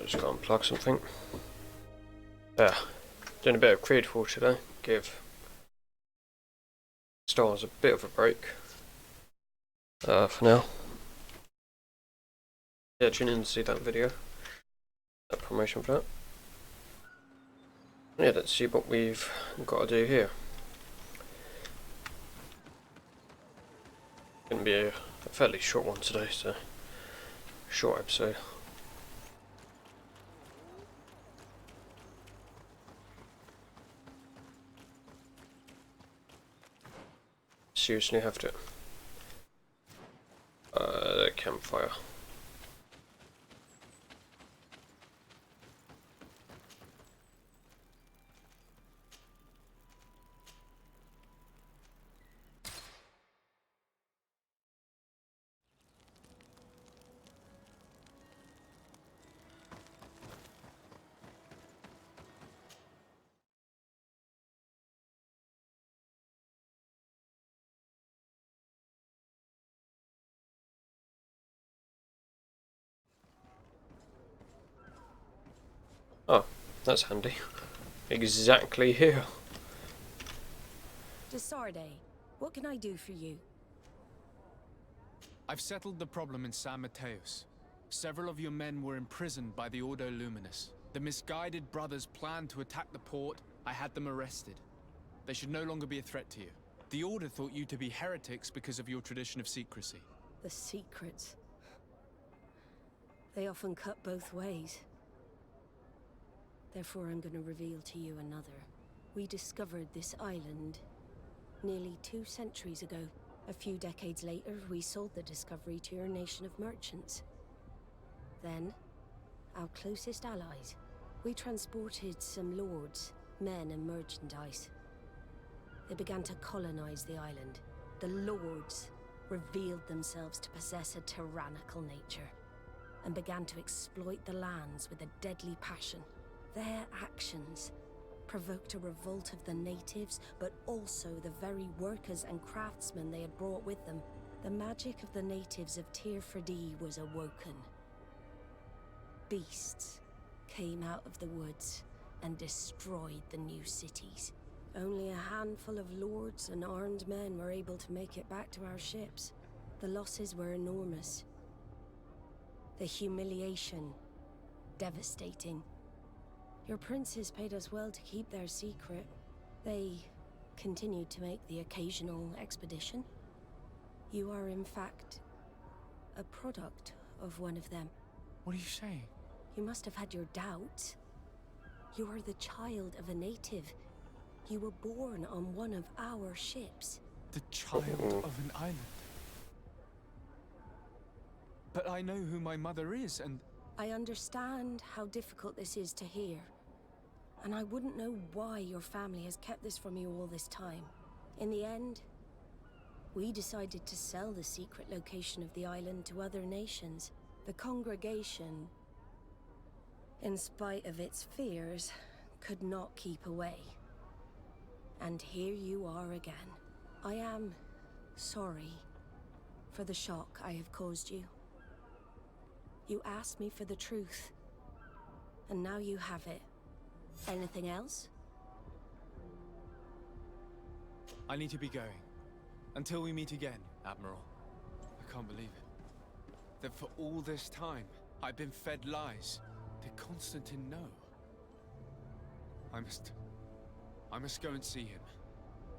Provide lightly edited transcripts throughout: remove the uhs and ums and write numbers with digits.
Just gotta unplug something. Yeah, doing a bit of GreedFall today. Give stars a bit of a break. For now. Yeah, tune in to see that video. That promotion for that. Yeah, let's see what we've got to do here. Gonna be a fairly short one today, so short episode. Seriously have to. Campfire. Oh, that's handy. Exactly here. Desarde, what can I do for you? I've settled the problem in San Mateos. Several of your men were imprisoned by the Ordo Luminous. The misguided brothers planned to attack the port. I had them arrested. They should no longer be a threat to you. The Order thought you to be heretics because of your tradition of secrecy. The secrets. They often cut both ways. Therefore, I'm going to reveal to you another. We discovered this island nearly 2 centuries ago. A few decades later, we sold the discovery to your nation of merchants. Then, our closest allies. We transported some lords, men and merchandise. They began to colonize the island. The lords revealed themselves to possess a tyrannical nature and began to exploit the lands with a deadly passion. Their actions provoked a revolt of the natives, but also the very workers and craftsmen they had brought with them. The magic of the natives of Tir Fredee was awoken. Beasts came out of the woods and destroyed the new cities. Only a handful of lords and armed men were able to make it back to our ships. The losses were enormous. The humiliation, devastating. Your princes paid us well to keep their secret. They continued to make the occasional expedition. You are, in fact, a product of one of them. What are you saying? You must have had your doubts. You are the child of a native. You were born on one of our ships. The child of an island. But I know who my mother is, and... I understand how difficult this is to hear. And I wouldn't know why your family has kept this from you all this time. In the end, we decided to sell the secret location of the island to other nations. The congregation, in spite of its fears, could not keep away. And here you are again. I am sorry for the shock I have caused you. You asked me for the truth, and now you have it. Anything else? I need to be going. Until we meet again, Admiral. I can't believe it. That for all this time, I've been fed lies. Did Constantine know? I must go and see him.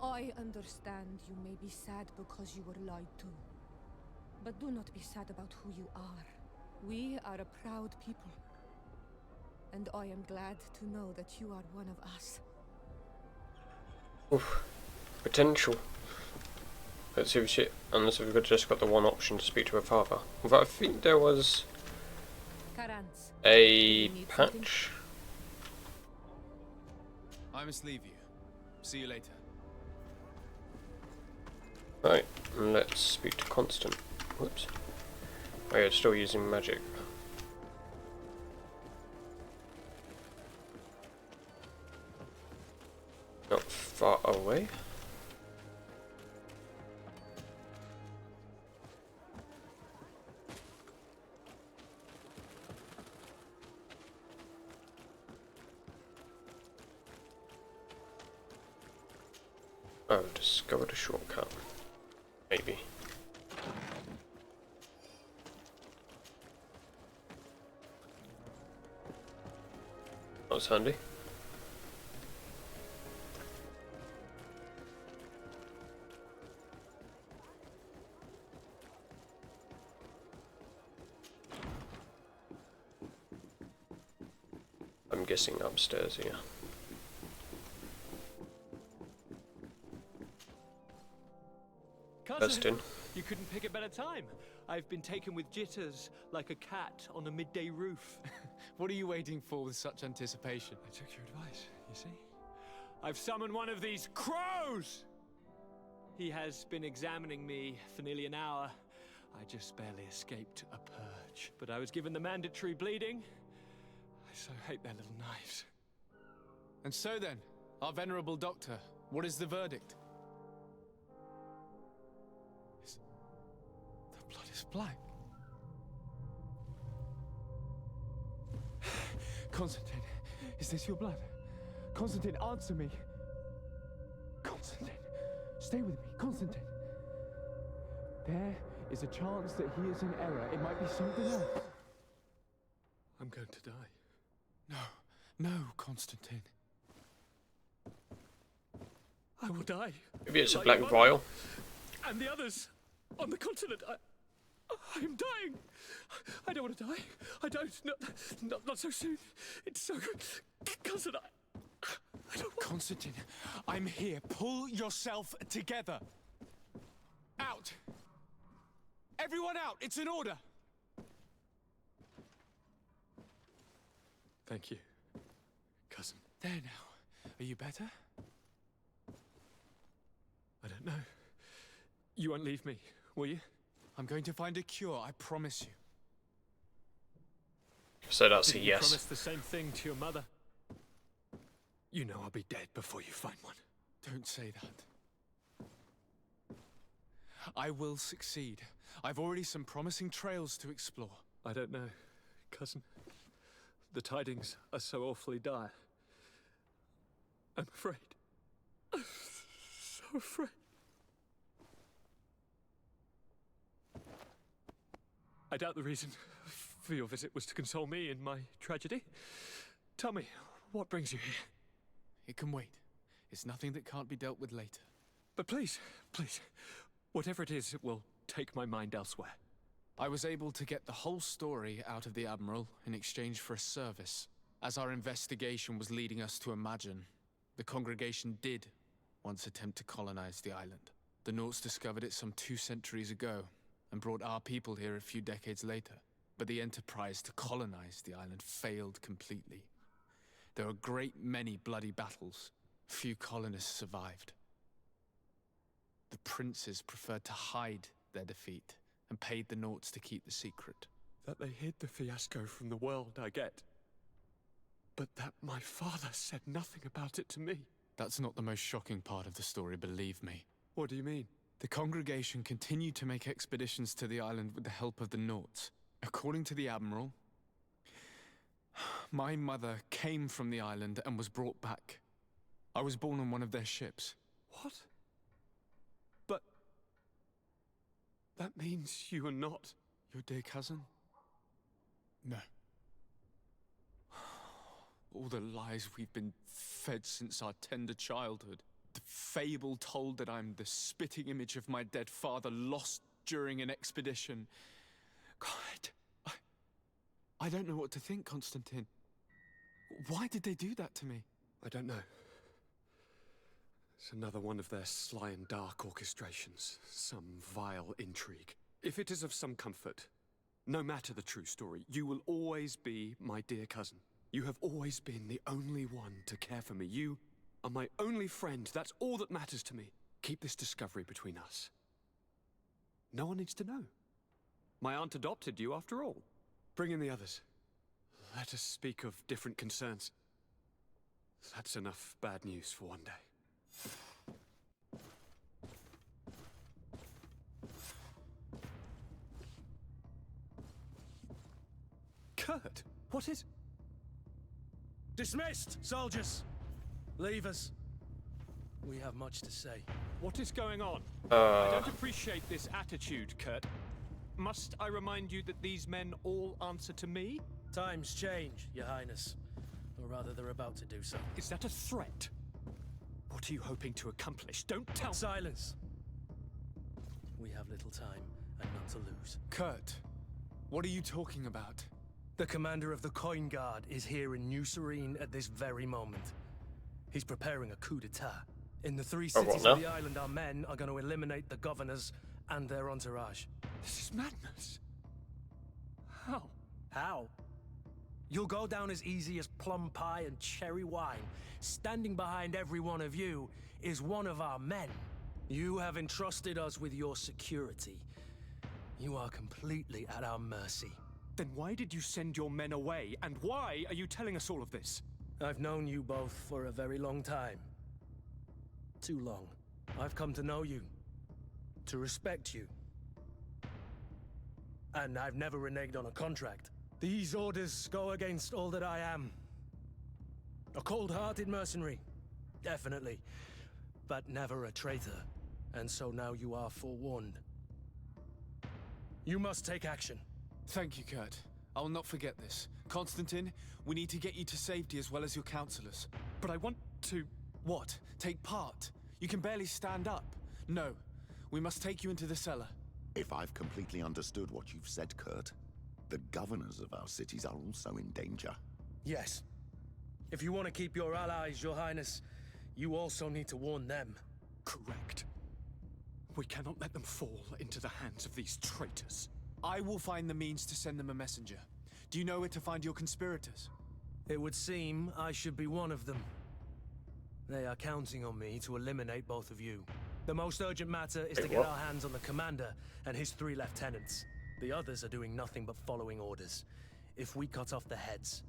I understand you may be sad because you were lied to. But do not be sad about who you are. We are a proud people. And I am glad to know that you are one of us. Oof. Potential. Let's see if she, unless we've just got the one option to speak to her father. But I think there was a patch. I must leave you. See you later. Right, let's speak to Constant. Whoops. Oh yeah, it's still using magic. Not far away. Oh, discovered a shortcut. Maybe. That was handy. I'm guessing upstairs here. Cousin, you couldn't pick a better time. I've been taken with jitters like a cat on a midday roof. What are you waiting for with such anticipation? I took your advice, you see? I've summoned one of these crows! He has been examining me for nearly an hour. I just barely escaped a purge. But I was given the mandatory bleeding. I so hate their little knives. And so then, our venerable doctor, what is the verdict? The blood is black. Constantine, is this your blood? Constantine, answer me. Constantine, stay with me, Constantine. There is a chance that he is in error. It might be something else. I'm going to die. No, Constantine. I will die. Maybe it's a Like black your vial. mother and the others on the continent. I'm dying. I don't want to die. I don't. Not so soon. It's so. Cousin, I don't want. Constantine, I'm here. Pull yourself together. Out. Everyone out. It's an order. Thank you, cousin. There now. Are you better? I don't know. You won't leave me, will you? I'm going to find a cure, I promise you. So that's a Didn't you yes. promise the same thing to your mother? You know I'll be dead before you find one. Don't say that. I will succeed. I've already some promising trails to explore. I don't know, cousin. The tidings are so awfully dire. I'm afraid. I'm so afraid. I doubt the reason for your visit was to console me in my tragedy. Tell me, what brings you here? It can wait. It's nothing that can't be dealt with later. But please, whatever it is, it will take my mind elsewhere. I was able to get the whole story out of the Admiral in exchange for a service. As our investigation was leading us to imagine, the congregation did once attempt to colonize the island. The Nauts discovered it some 2 centuries ago, and brought our people here a few decades later. But the enterprise to colonize the island failed completely. There were a great many bloody battles. Few colonists survived. The princes preferred to hide their defeat, and paid the Nauts to keep the secret. That they hid the fiasco from the world, I get. But that my father said nothing about it to me. That's not the most shocking part of the story, believe me. What do you mean? The congregation continued to make expeditions to the island with the help of the Nauts. According to the Admiral, my mother came from the island and was brought back. I was born on one of their ships. What? But that means you are not Your dear cousin? No. All the lies we've been fed since our tender childhood. The fable told that I'm the spitting image of my dead father, lost during an expedition. God, I don't know what to think, Constantine. Why did they do that to me? I don't know. It's another one of their sly and dark orchestrations. Some vile intrigue. If it is of some comfort, no matter the true story, you will always be my dear cousin. You have always been the only one to care for me. You are my only friend. That's all that matters to me. Keep this discovery between us. No one needs to know. My aunt adopted you after all. Bring in the others. Let us speak of different concerns. That's enough bad news for one day. Kurt, what is... Dismissed, soldiers! Leave us. We have much to say. What is going on? I Uh, don't appreciate this attitude, Kurt. Must I remind you that these men all answer to me? Times change, Your Highness. Or rather, they're about to do so. Is that a threat? What are you hoping to accomplish? Don't tell- Silence! We have little time and none to lose. Kurt, what are you talking about? The commander of the Coin Guard is here in New Serene at this very moment. He's preparing a coup d'etat. In the 3 Oh, what cities now? of the island, our men are going to eliminate the governors and their entourage. This is madness. How? How? You'll go down as easy as plum pie and cherry wine. Standing behind every one of you is one of our men. You have entrusted us with your security. You are completely at our mercy. Then why did you send your men away? And why are you telling us all of this? I've known you both for a very long time. Too long. I've come to know you. To respect you. And I've never reneged on a contract. These orders go against all that I am. A cold-hearted mercenary. Definitely. But never a traitor. And so now you are forewarned. You must take action. Thank you, Kurt. I will not forget this. Constantine, we need to get you to safety as well as your counselors. But I want to... What? Take part? You can barely stand up. No. We must take you into the cellar. If I've completely understood what you've said, Kurt, the governors of our cities are also in danger. Yes. If you want to keep your allies, Your Highness, you also need to warn them. Correct. We cannot let them fall into the hands of these traitors. I will find the means to send them a messenger. Do you know where to find your conspirators? It would seem I should be one of them. They are counting on me to eliminate both of you. The most urgent matter is to get our hands on the commander and his 3 lieutenants. The others are doing nothing but following orders. If we cut off the heads,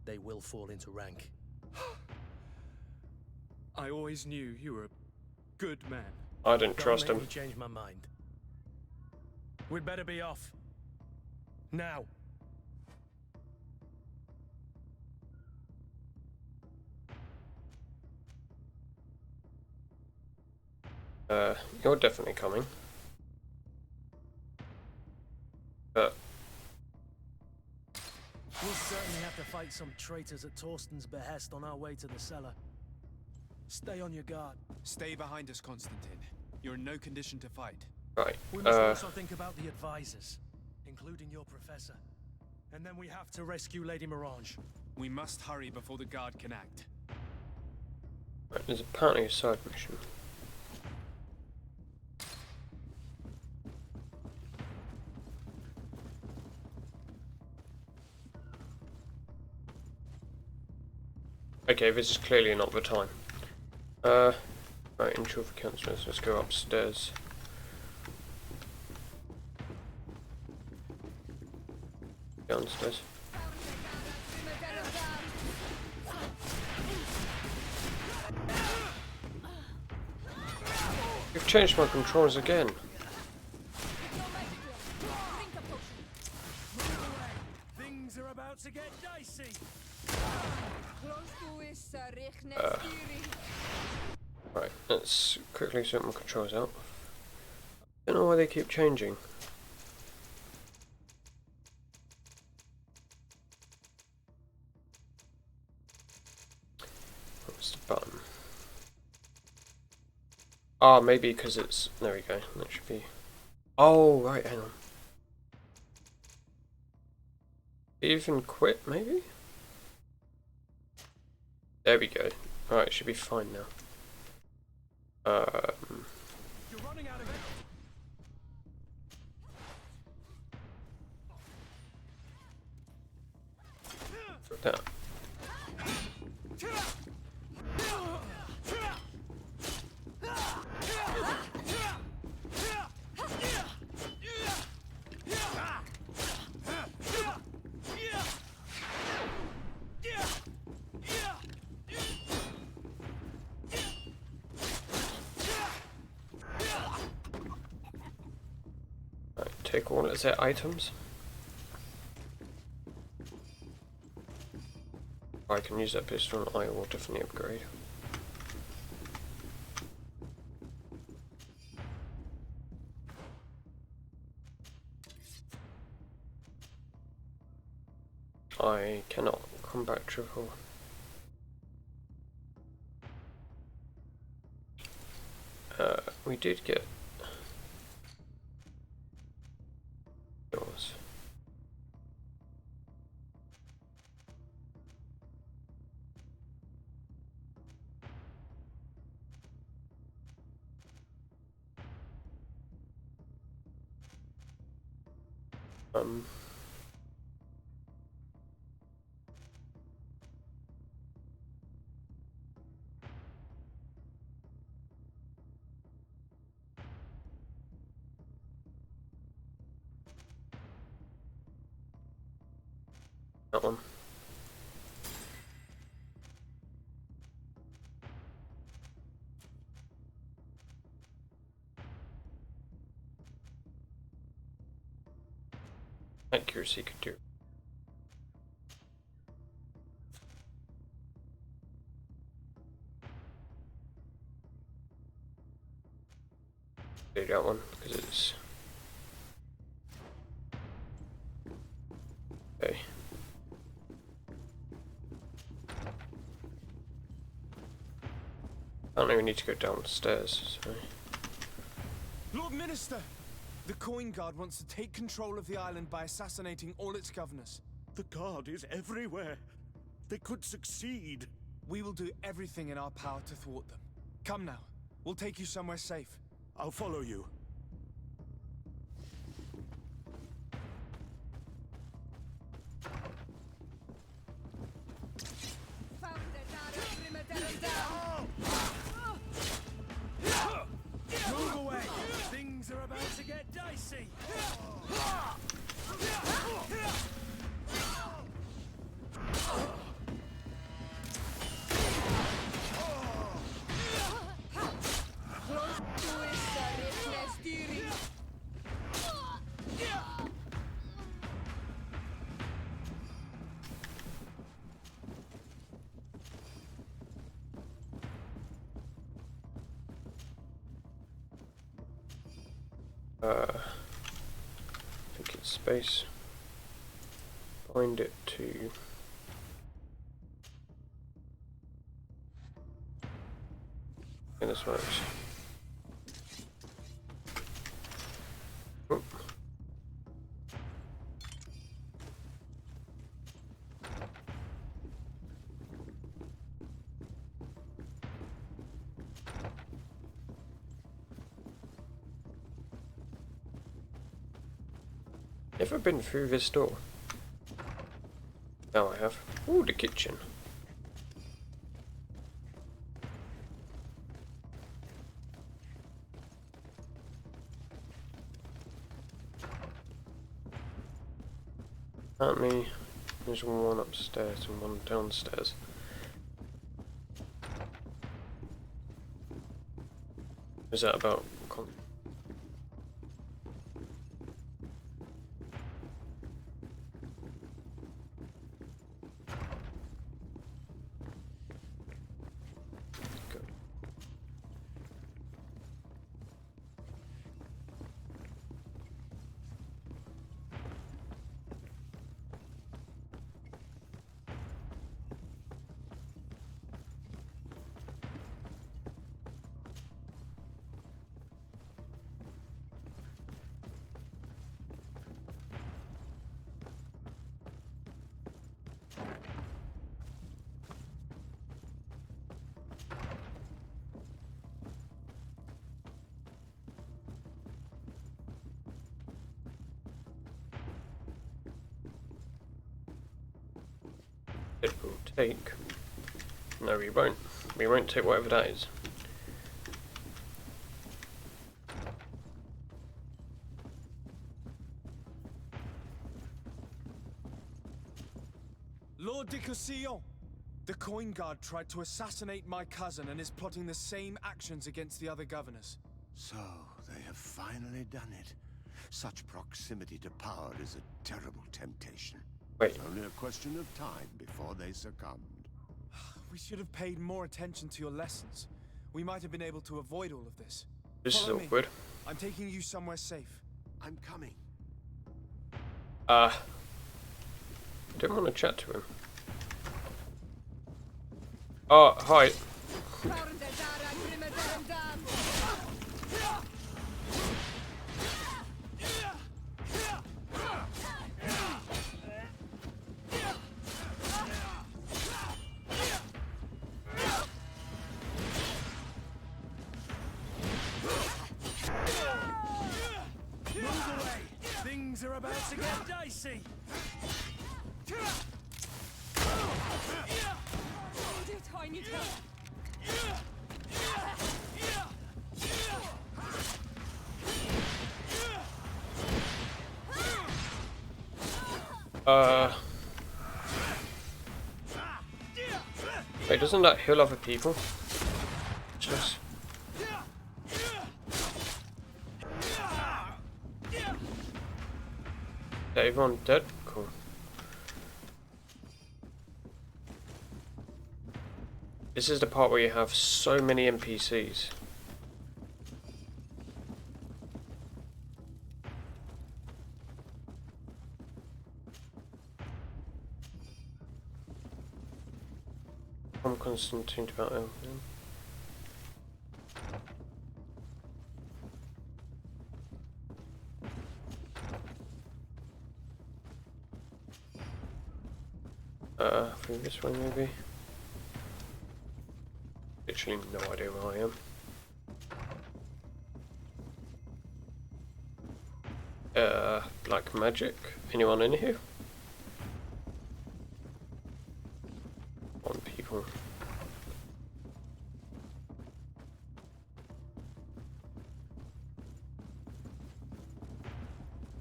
they will fall into rank. I always knew you were a good man. I didn't trust Don't him. make me change my mind. We'd better be off. Now. You're definitely coming. But We'll certainly have to fight some traitors at Torsten's behest on our way to the cellar. Stay on your guard. Stay behind us, Constantine. You're in no condition to fight. right. We must also think about the advisors, including your professor. And then we have to rescue Lady Mirange. We must hurry before the guard can act. Right, there's apparently a side mission. Okay, this is clearly not the time. Right, ensure for councillors. Let's go upstairs. Downstairs. You've changed my controls again. Things are about to get dicey. Right, let's quickly sort my controls out. I don't know why they keep changing. What's the button? Ah, maybe because it's... There we go, that should be... Oh, right, hang on. Even quit, maybe? There we go. Alright, it should be fine now. You're running out of it. That. Right, take all of their items. I can use that pistol, I will definitely upgrade. I cannot come back to recall. We did get yours. That one. Accuracy could do. Do that one because it's okay. I don't even need to go downstairs. Sorry. Lord Minister! The Coin Guard wants to take control of the island by assassinating all its governors. The Guard is everywhere. They could succeed. We will do everything in our power to thwart them. Come now. We'll take you somewhere safe. I'll follow you. Move away! Things are about to get dicey! I think it's space. Bind it to. And this works. Oh. Never been through this door. Now I have. Ooh, the kitchen. Apparently, there's one upstairs and one downstairs. Is that about? It will take. No, we won't. We won't take whatever that is. Lord de Cossillon! The Coin Guard tried to assassinate my cousin and is plotting the same actions against the other governors. So, they have finally done it. Such proximity to power is a terrible temptation. Wait. Only a question of time before they succumbed. We should have paid more attention to your lessons. We might have been able to avoid all of this. This Follow is me. awkward. I'm taking you somewhere safe. I'm coming. Didn't want to chat to him. Oh, hi. Things are about to get dicey. I need help. Wait, doesn't that heal other people? Just... Is everyone dead? Cool. This is the part where you have so many NPCs. I'm Constantine about everything. Through this way maybe. Literally no idea where I am. Like magic? Anyone in here? One people.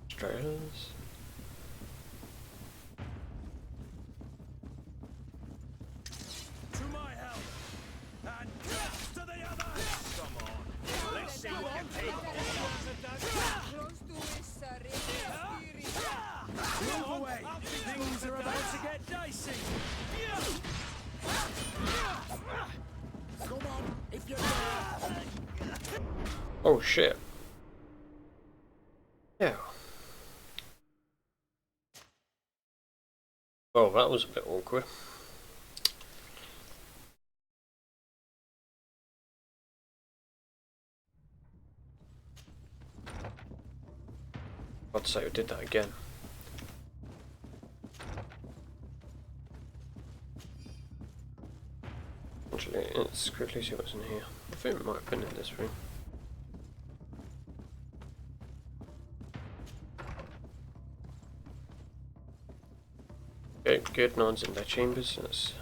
Trailers. To my help. And to the others. Come on. Let's see what can take. Move away. Things are about to get dicey. Come on, if you're there. Oh shit. Yeah. Oh, that was a bit awkward. I'd say I did that again. Actually, let's quickly see what's in here. I think it might have been in this room. Okay, good. No one's in their chambers. That's...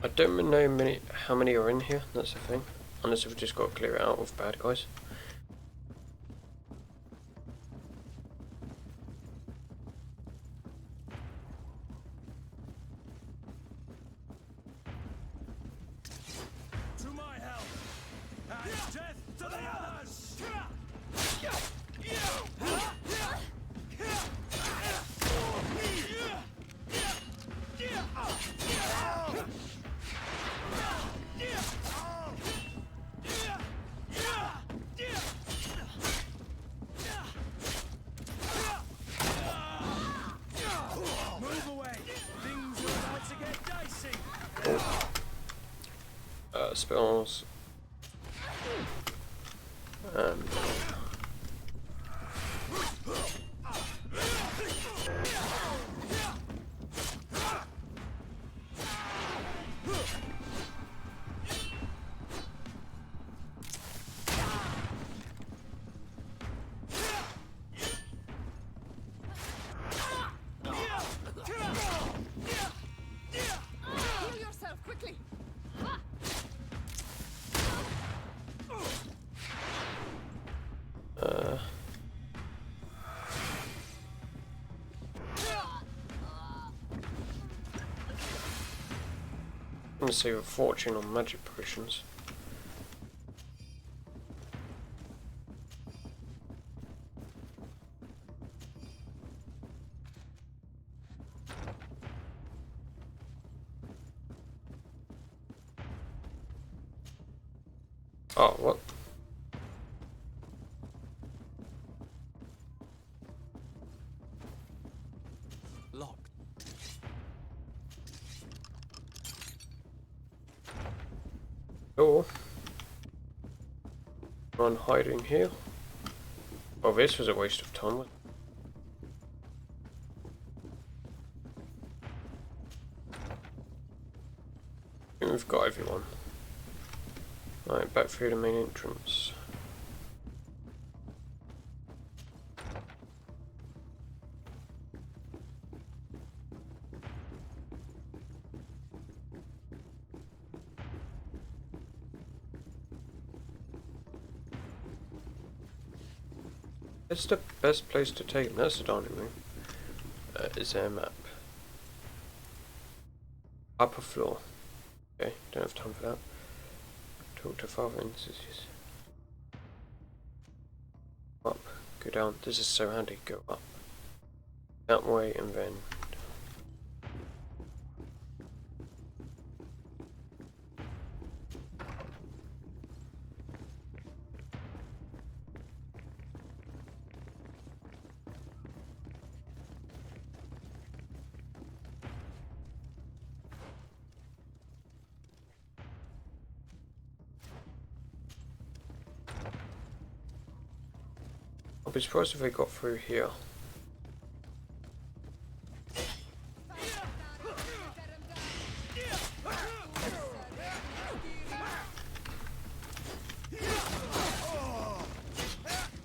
I don't know how many are in here. That's the thing. Unless we've just got to clear it out with bad guys. To my help. And death to the others. Move away. Things are about to get dicey. Spells. Heal yourself quickly. I'm gonna save a fortune on magic potions. Oh, what? door. One hiding here. Oh, this was a waste of time. I think we've got everyone. Right, back through the main entrance. It's the best place to take him. That's the dining room. Is there a map? Upper floor. Okay, don't have time for that. Talk to father and sisters. Up, go down. This is so handy. Go up. That way and then. I'll be surprised if they got through here.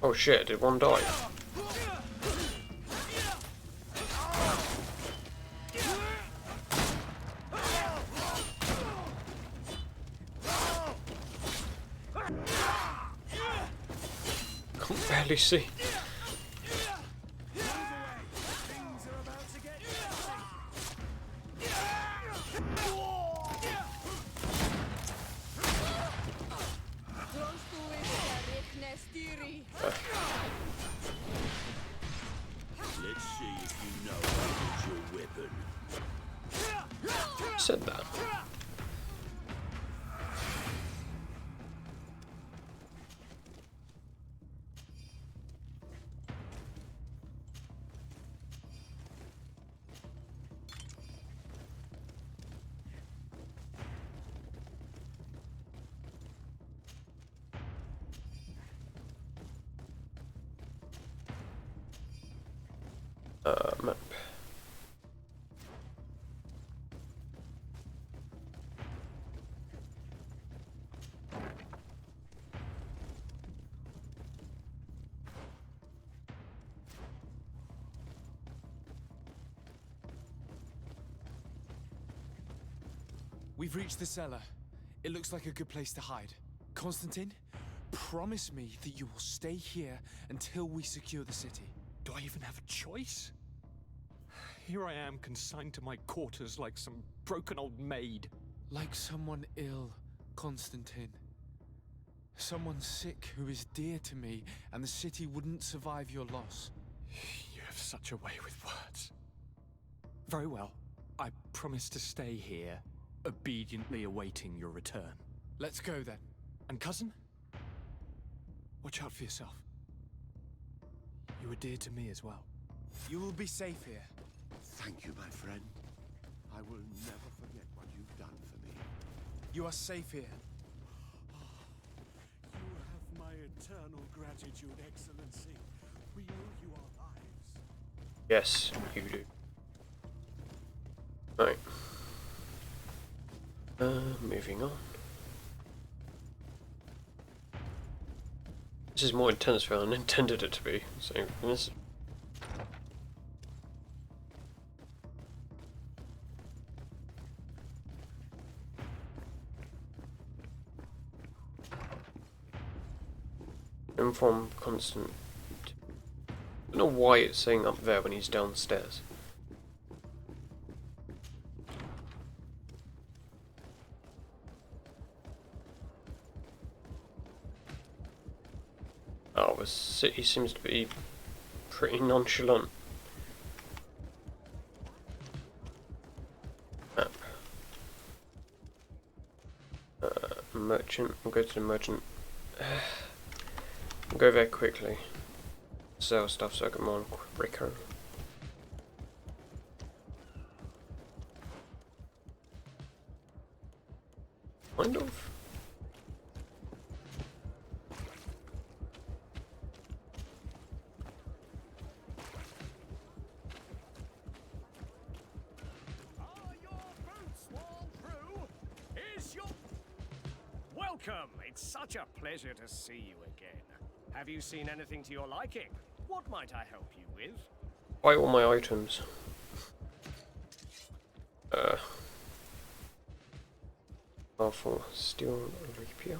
Oh shit, did one die? Can't barely see. Let's see if you know how to use your weapon. Said that. Map. We've reached the cellar. It looks like a good place to hide. Constantine, promise me that you will stay here until we secure the city. Do I even have a choice? Here I am, consigned to my quarters like some broken old maid. Like someone ill, Constantine. Someone sick who is dear to me, and the city wouldn't survive your loss. You have such a way with words. Very well. I promise to stay here, obediently awaiting your return. Let's go then. And cousin? Watch out for yourself. You were dear to me as well. You will be safe here. Thank you, my friend. I will never forget what you've done for me. You are safe here. You have my eternal gratitude, Excellency. We owe you our lives. Yes, you do. Right. Moving on. This is more intense than I intended it to be. So this. Inform constant. I don't know why it's saying up there when he's downstairs. Oh, the city seems to be pretty nonchalant. Map. Merchant. We'll go to the merchant. We'll go there quickly. Sell stuff so I can mine quicker. Kind of. Welcome! It's such a pleasure to see you again. Have you seen anything to your liking? What might I help you with? Buy all my items. Powerful steel rapier.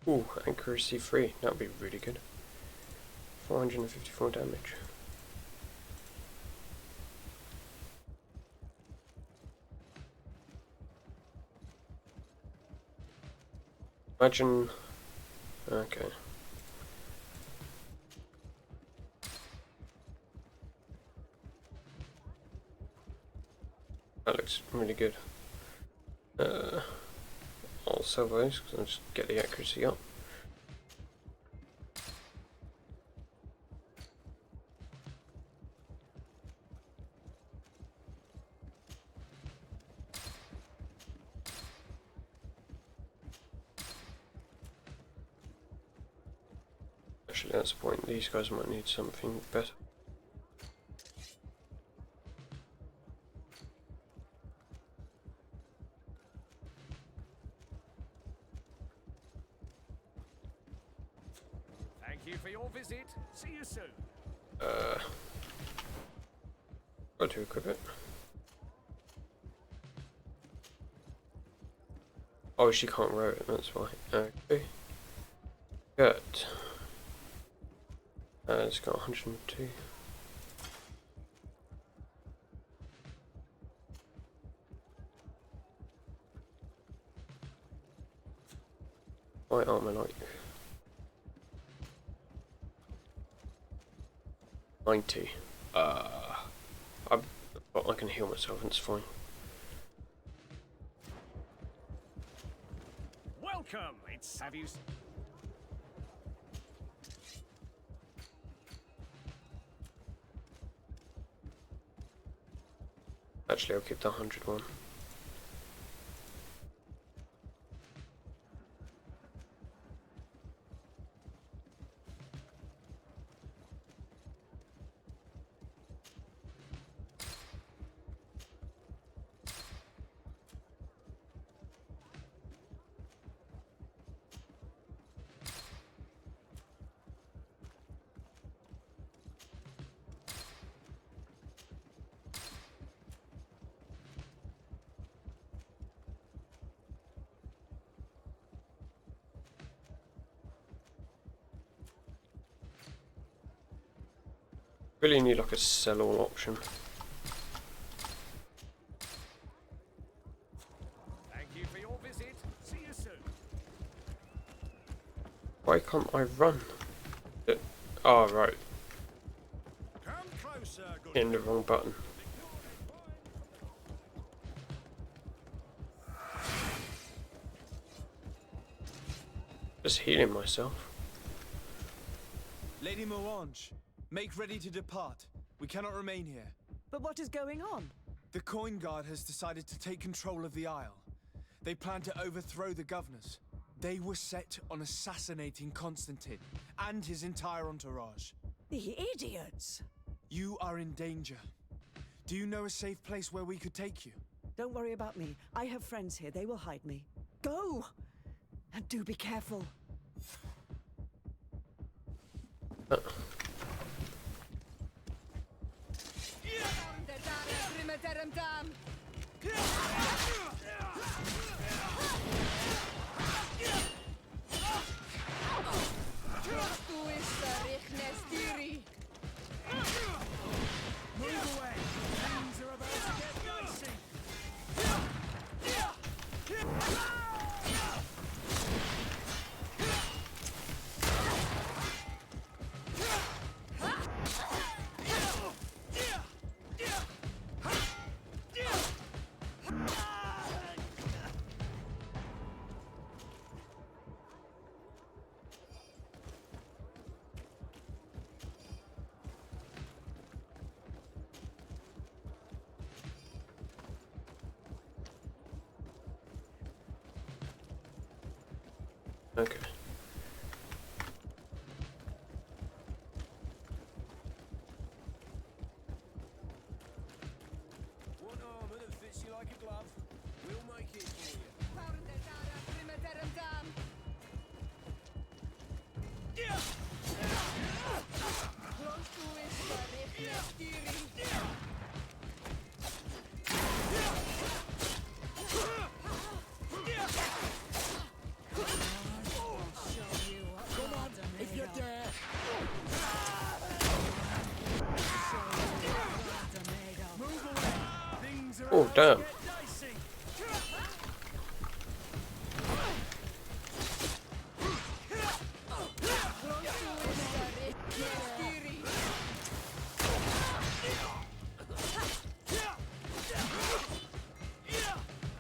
Ooh, accuracy 3. That would be really good. 454 damage. Imagine... Okay. That looks really good. I'll sell those because I'll just get the accuracy up. Actually, that's the point. These guys might need something better. Thank you for your visit. See you soon. Got to equip it. Oh, she can't row it, that's why. Okay. Good. It's got 102. White armor like 90. I can heal myself and it's fine. Welcome! Have you... Actually, I'll keep the 100 one. Really need like a sell all option. Thank you for your visit. See you soon. Why can't I run? Oh, right. Come closer, good. Hitting the wrong button. Just healing myself. Lady Morange, make ready to depart. We cannot remain here. But what is going on? The Coin Guard has decided to take control of the Isle. They plan to overthrow the governors. They were set on assassinating Constantine and his entire entourage. The idiots! You are in danger. Do you know a safe place where we could take you? Don't worry about me. I have friends here. They will hide me. Go! And do be careful. Move away! Things are about to get dicey! Okay. One armor that fits you like a glove. We'll make it for you. Oh, damn.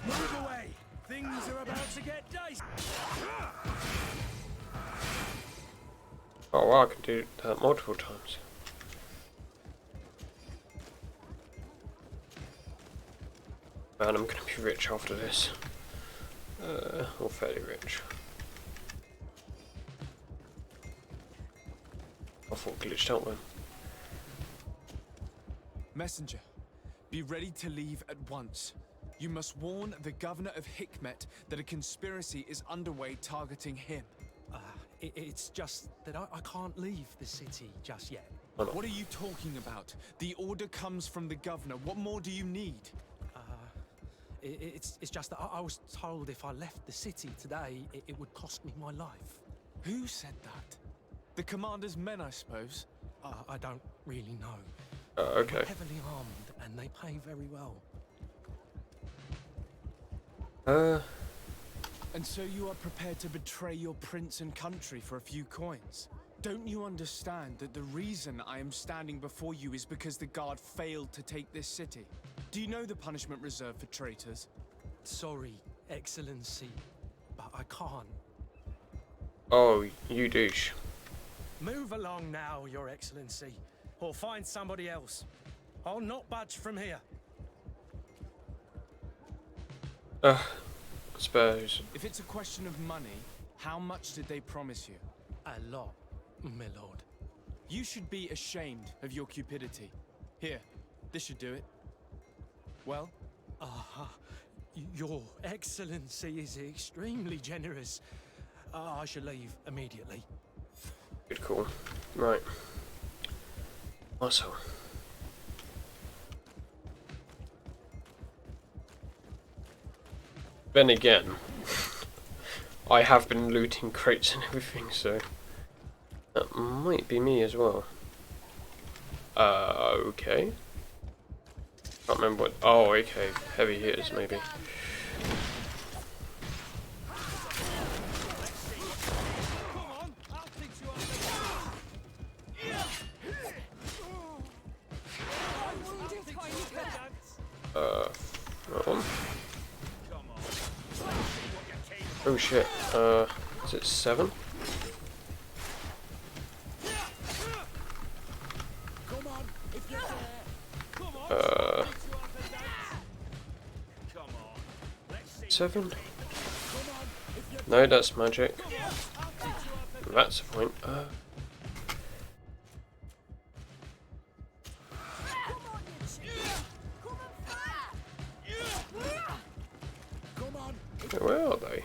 Move away! Things are about to get dicey! Oh wow, I can do that multiple times. Man, I'm gonna be rich after this. Or fairly rich. I thought glitched out then. Messenger, be ready to leave at once. You must warn the governor of Hikmet that a conspiracy is underway targeting him. It's just that I can't leave the city just yet. Oh, no. What are you talking about? The order comes from the governor. What more do you need? It's just that I was told if I left the city today, it would cost me my life. Who said that? The commander's men, I suppose? I don't really know. Okay. They're heavily armed, and they pay very well. And so you are prepared to betray your prince and country for a few coins? Don't you understand that the reason I am standing before you is because the guard failed to take this city? Do you know the punishment reserved for traitors? Sorry, Excellency, but I can't. Oh, you douche. Move along now, Your Excellency, or find somebody else. I'll not budge from here. I suppose. If it's a question of money, how much did they promise you? A lot, my lord. You should be ashamed of your cupidity. Here, this should do it. Well? Your Excellency is extremely generous. I shall leave immediately. Good call. Right. Also. Then again, I have been looting crates and everything, so that might be me as well. Okay. Can't remember what. Oh, okay. Heavy hitters, maybe. That one. Oh shit. Is it 7? Seven? No, that's magic. That's the point. Where are they?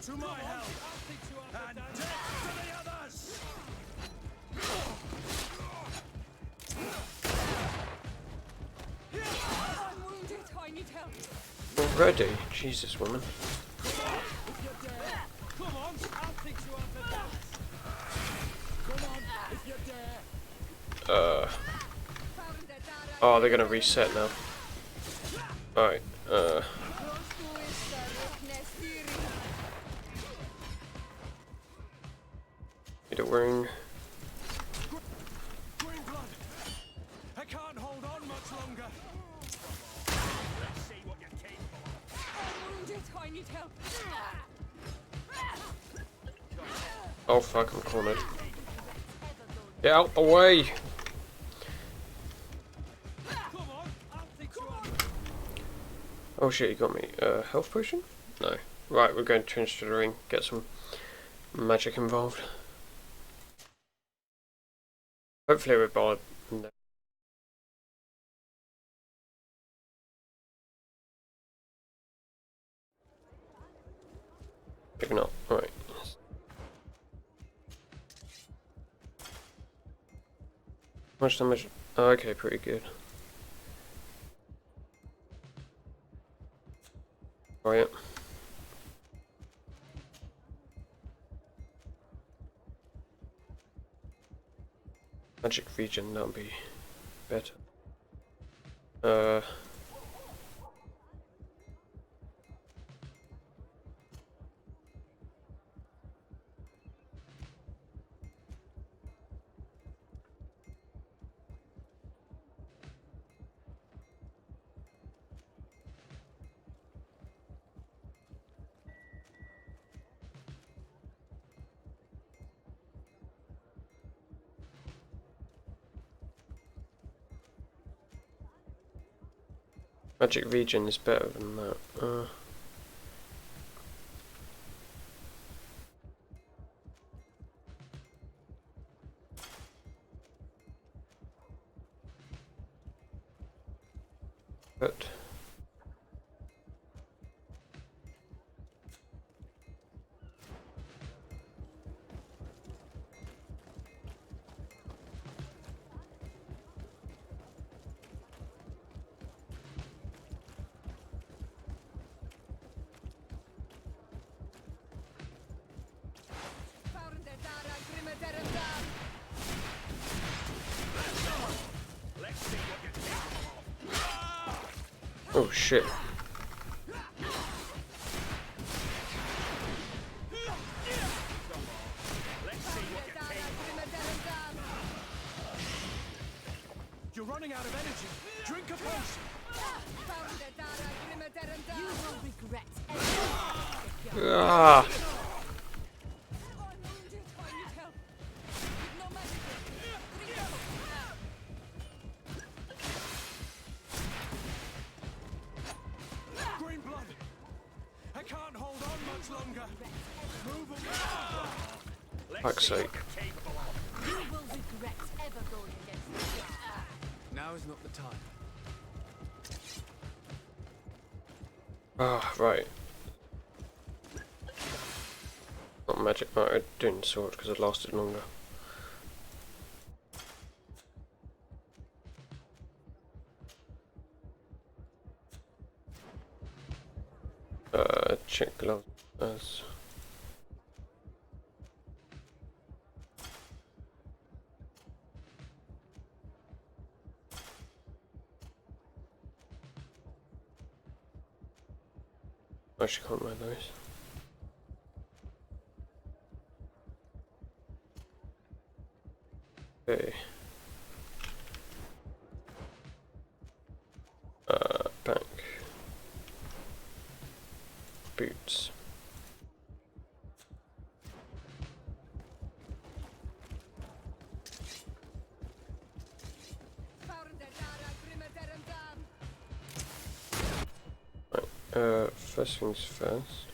To my help, and death to the others! I'm wounded. I need help. Already? Jesus, woman. Come on, I'll fix you up at that. Come on, if you dare. Oh, they're gonna reset now. Alright, need a ring. Green blood. I can't hold on much longer. Let's see what you're capable of. I'm wounded. I need help. Oh fuck, I'm cornered. Get out the way! Come on, I'll fix you up. Oh shit, you got me. Health potion? No. Right, we're going to enter the ring, get some magic involved. Hopefully we're bored. Maybe not. Alright. How much damage? Oh, okay, pretty good. Oh yeah. Magic region, that'll be better. Magic region is better than that. But oh shit. You're running out of energy. Drink a potion. You will regret Ah! Green blood. I can't hold on much longer. Move away. Fuck's sake. You will regret ever going against the dark. Now is not the time. Ah, right. Not magic, right, I'm doing sword because it lasted longer. Check gloves. Actually can't wear those. Okay. Back. Boots. Right, first things first.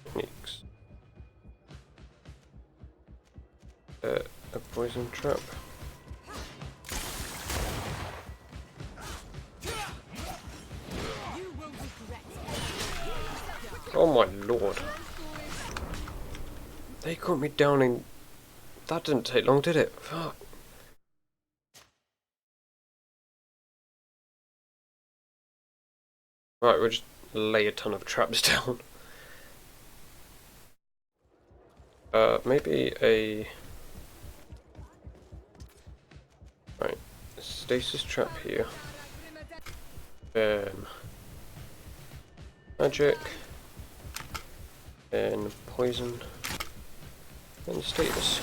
Techniques. A poison trap. Oh my lord. They caught me down in... That didn't take long, did it? Fuck. Right, we'll just lay a ton of traps down. Maybe a... Right, stasis trap here. Magic. And poison. And status.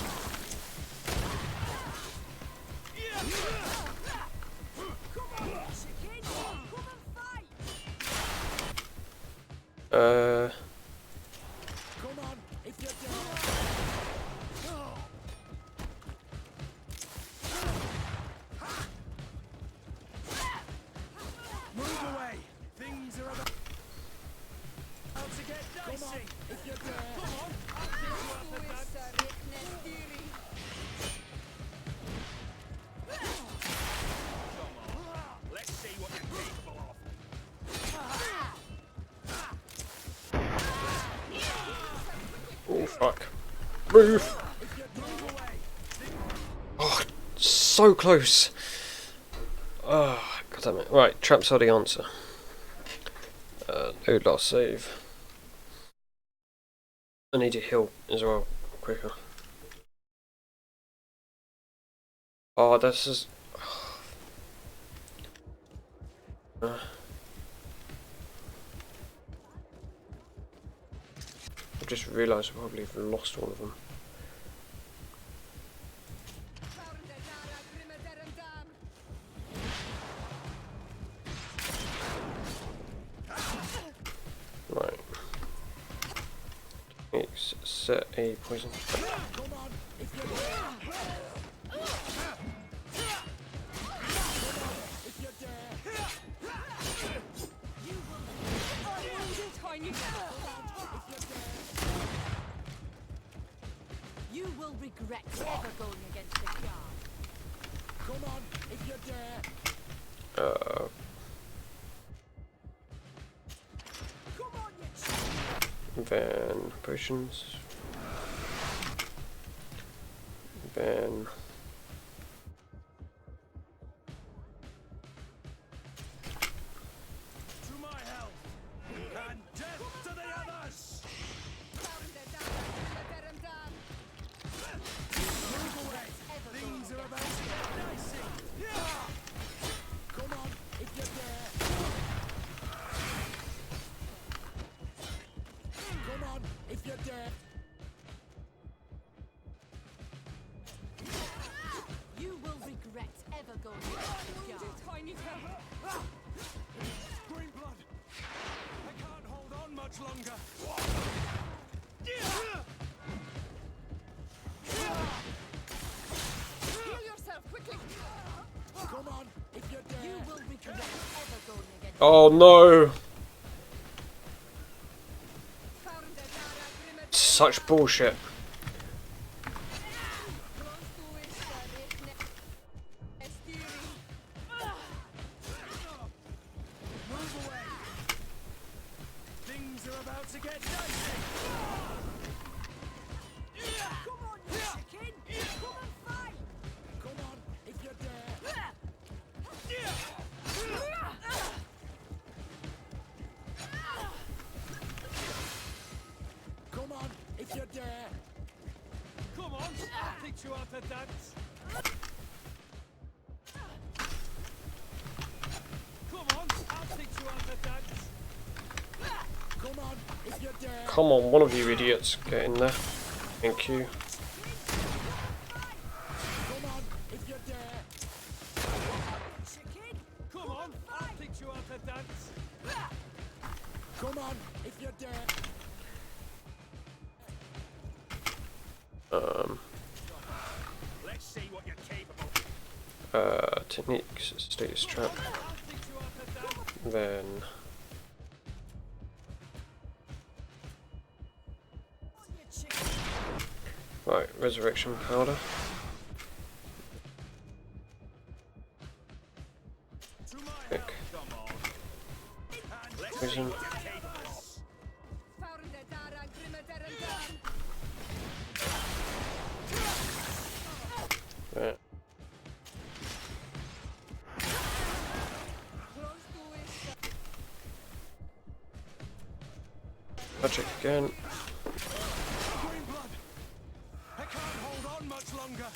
Move away. Things are about. Let's see what you're capable of. Oh fuck. Move! Oh, so close! Oh, god damn it. Right, traps are the answer. No last save. I need to heal as well, quicker. Oh, this is... I just realised I probably have lost all of them. Right. Let's set a poison. You will regret ever going against the guard. Come on, if you dare. Van potions. Van. To my help, and death to the others. Move away. Things are about to get dicey. Come on, if you dare. Come on, if you dare. You will regret ever going against the guard. Green blood. I can't hold on much longer. Heal yourself quickly. Come on, if you dare. You will regret ever going against Oh no! Such bullshit. Move away. Things are about to get dicey. Come on, you chicken! Come and fight! Come on, if you dare. Come on, if you dare. Come on, I'll teach you how to dance. Come on, I'll teach you how to dance. Come on, if you dare. Come on, one of you idiots, get in there. Thank you. Come on, if you dare. Chicken! Come on, I'll teach you how to dance. Come on, if you dare. Let's see what you're capable of. Techniques, status trap. Then right, resurrection powder. Pick. Poison. Right. Magic again. Green blood. I can't hold on much longer.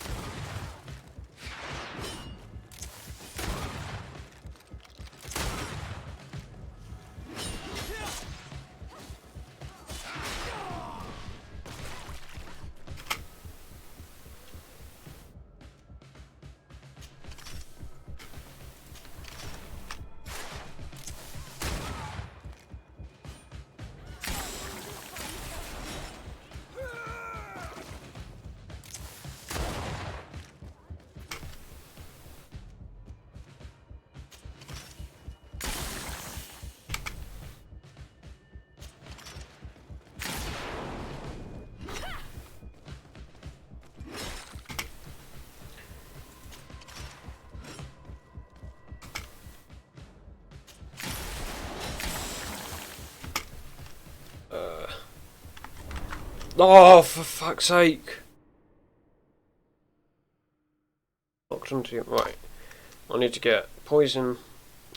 Oh, for fuck's sake! Locked onto right. I need to get poison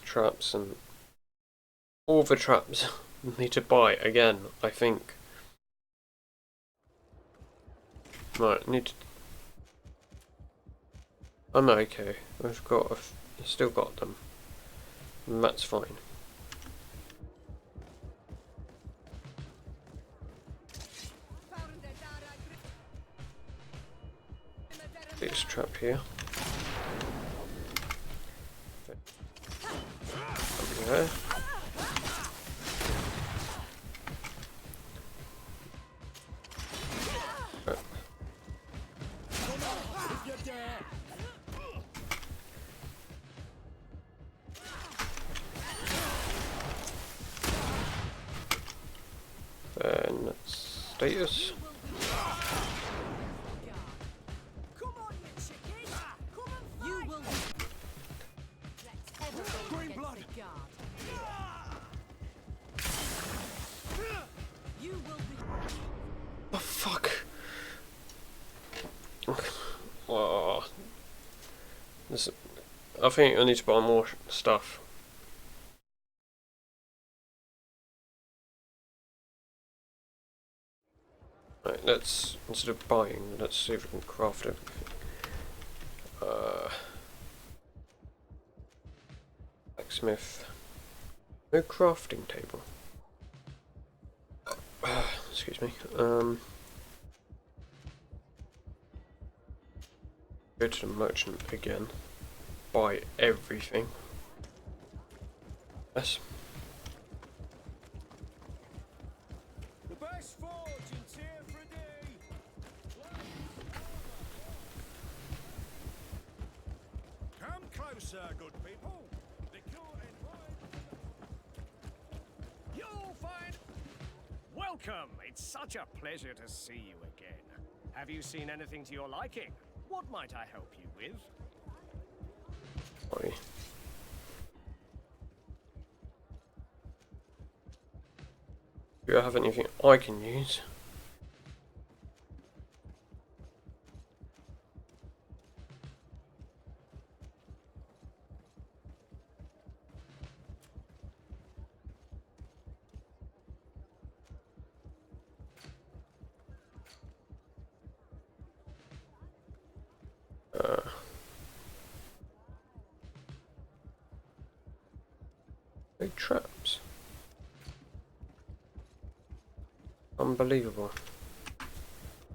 traps and all the traps. Need to buy again, I think. Right, need to. I'm okay. I've still got them. And that's fine. This trap here. Over there. Then status. Oh fuck! Oh. I think I need to buy more stuff. Right, let's, instead of buying, let's see if we can craft everything. Blacksmith. No crafting table. Excuse me. Go to the merchant again. Buy everything. Yes. The best fortune's here for a day. Come closer, good people. The cure and wine. You'll find. Welcome. It's such a pleasure to see you again. Have you seen anything to your liking? What might I help you with? Sorry. Do you have anything I can use? Big traps. Unbelievable.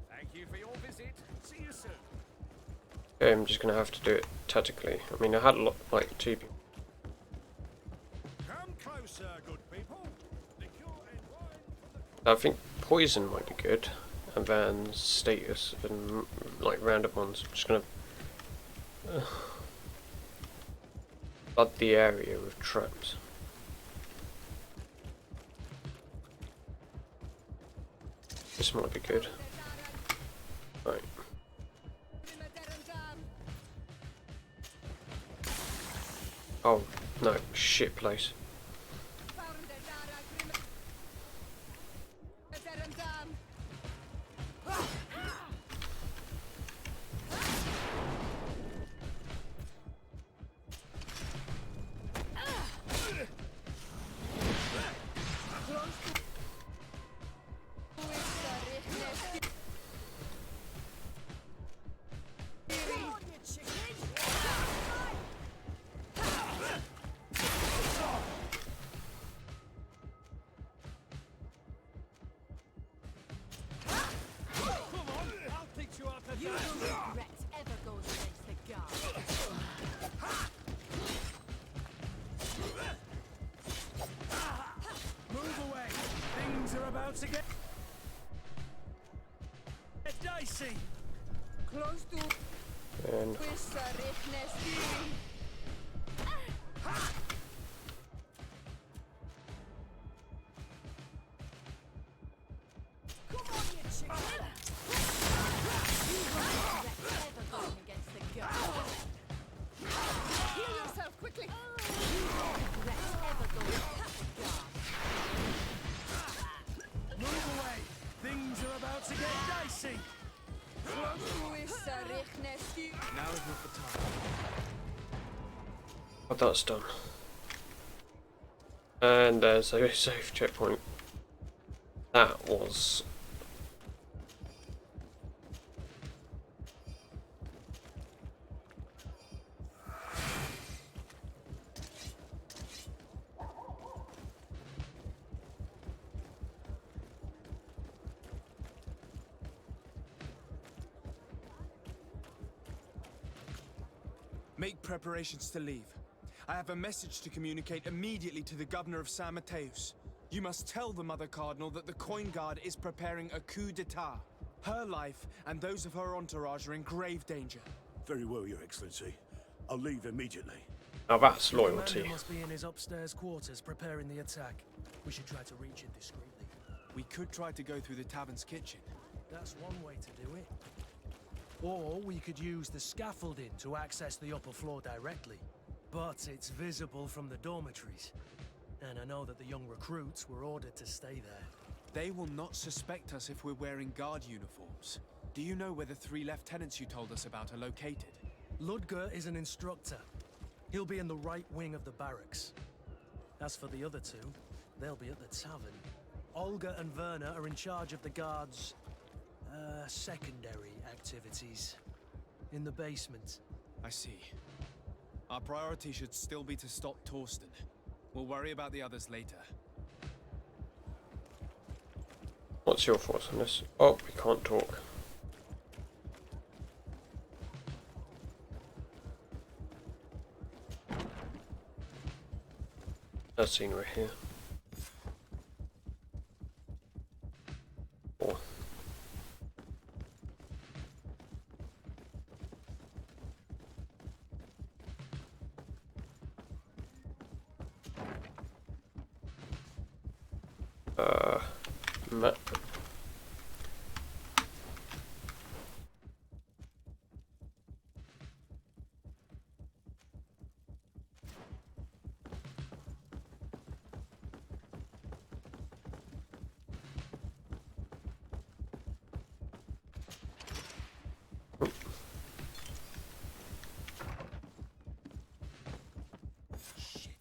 Thank you for your visit. See you soon. Okay, I'm just gonna have to do it tactically. I mean, I had a lot, like 2 people. Come closer, good people. The cure and wine. I think poison might be good, and then status and like random ones. I'm just gonna flood the area with traps. This might be good. Right. Oh no, shit place. You will regret ever going against the guard. Move away. Things are about to get dicey. Close to And come on, you chicken! You will regret ever going against the guard. Heal yourself quickly. You will regret ever going against the guard. Move away. Things are about to get Now is not the time. But that's done. And there's a safe checkpoint. That was... Make preparations to leave. I have a message to communicate immediately to the governor of San Mateus. You must tell the Mother Cardinal that the Coin Guard is preparing a coup d'etat. Her life and those of her entourage are in grave danger. Very well, Your Excellency. I'll leave immediately. Now that's The loyalty. commander must be in his upstairs quarters preparing the attack. We should try to reach him discreetly. We could try to go through the tavern's kitchen. That's one way to do it. Or we could use the scaffolding to access the upper floor directly. But it's visible from the dormitories. And I know that the young recruits were ordered to stay there. They will not suspect us if we're wearing guard uniforms. Do you know where the 3 lieutenants you told us about are located? Ludger is an instructor. He'll be in the right wing of the barracks. As for the other 2, they'll be at the tavern. Olga and Werner are in charge of the guards' secondary activities. In the basement. I see. Our priority should still be to stop Torsten. We'll worry about the others later. What's your thoughts on this? Oh, we can't talk. That scenery here. Oh. Map. Shit.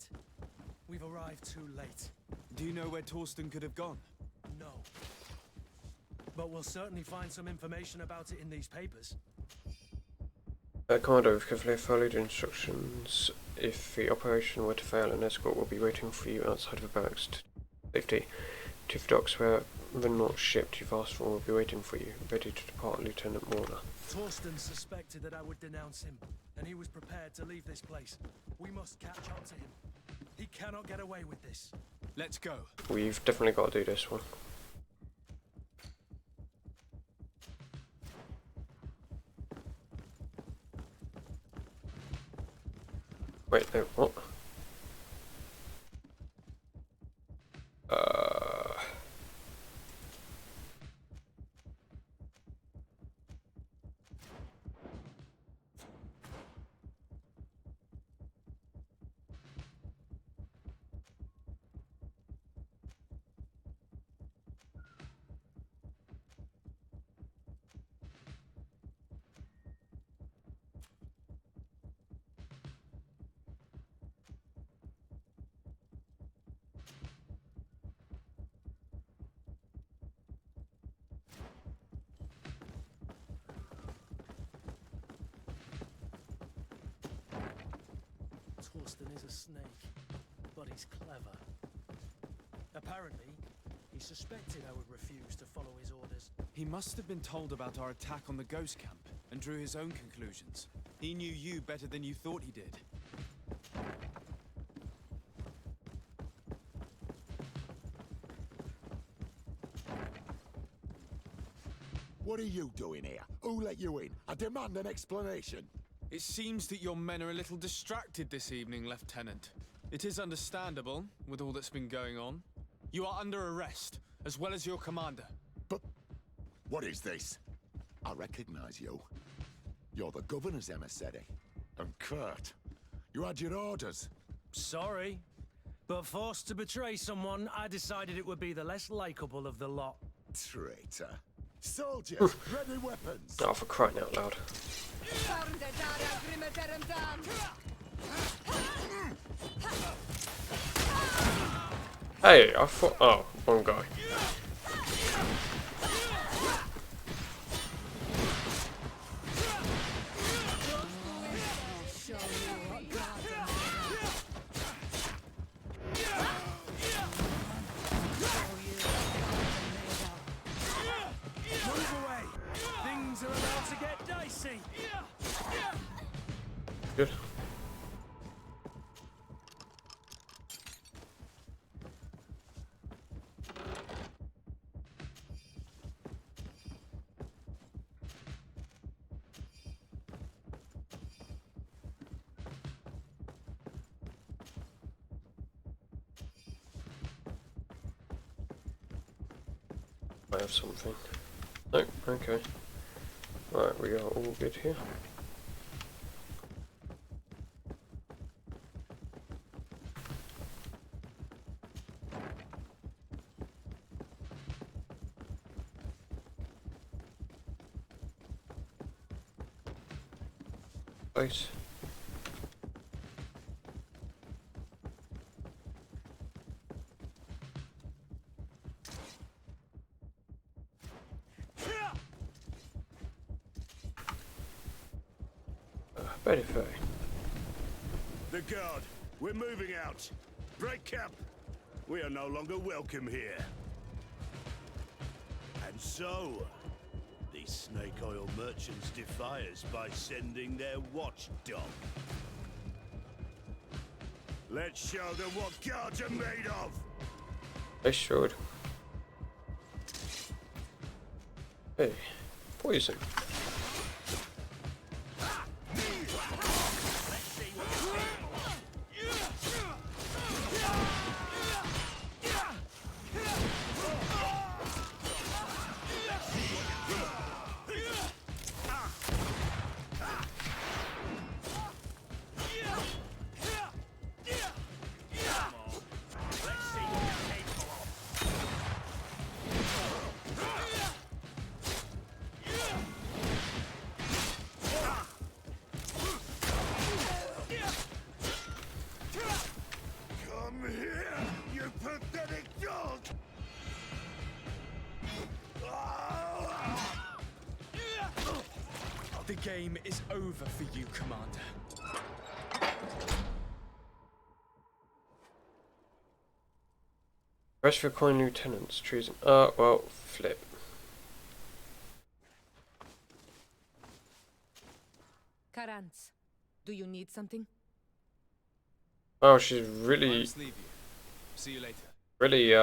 We've arrived too late. Do you know where Torsten could have gone? No. But we'll certainly find some information about it in these papers. Commander, we've carefully followed instructions. If the operation were to fail, an escort will be waiting for you outside of the barracks to safety. To the docks where the not shipped you've asked for will be waiting for you, ready to depart, Lieutenant Warner. Torsten suspected that I would denounce him, and he was prepared to leave this place. We must catch up to him. He cannot get away with this. Let's go. We've definitely got to do this one. Wait, no, what? Torsten is a snake, but he's clever. Apparently, he suspected I would refuse to follow his orders. He must have been told about our attack on the ghost camp and drew his own conclusions. He knew you better than you thought he did. What are you doing here? Who let you in? I demand an explanation. It seems that your men are a little distracted this evening, Lieutenant. It is understandable, with all that's been going on. You are under arrest, as well as your commander. But what is this? I recognize you. You're the governor's emissary. And Kurt, you had your orders. Sorry, but forced to betray someone, I decided it would be the less likable of the lot. Traitor. Soldiers, ready weapons. Oh, for crying out loud. Hey, I thought... Oh, wrong guy. Good. I have something. No, okay. Right, we are all good here. Place. Very fair. The guard, we're moving out. Break camp. We are no longer welcome here. And so, these snake oil merchants defy us by sending their watchdog. Let's show them what guards are made of. They should. Hey, poison. The game is over for you, Commander. Rest for coin lieutenants, choosing. Well, flip. Karantz, do you need something? Oh, she's I really, must leave you. See you later. really,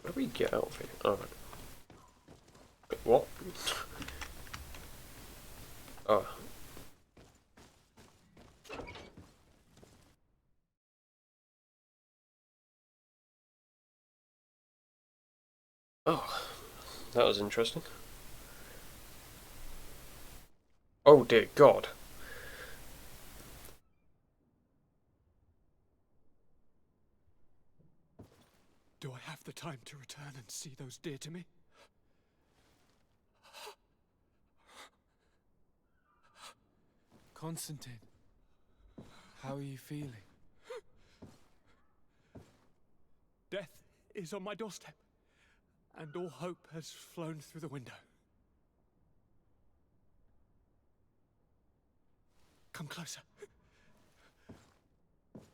What do we get out of here? Alright. Wait, what? Oh. Oh, that was interesting. Oh dear God. Do I have the time to return and see those dear to me? Constantine, how are you feeling? Death is on my doorstep, and all hope has flown through the window. Come closer.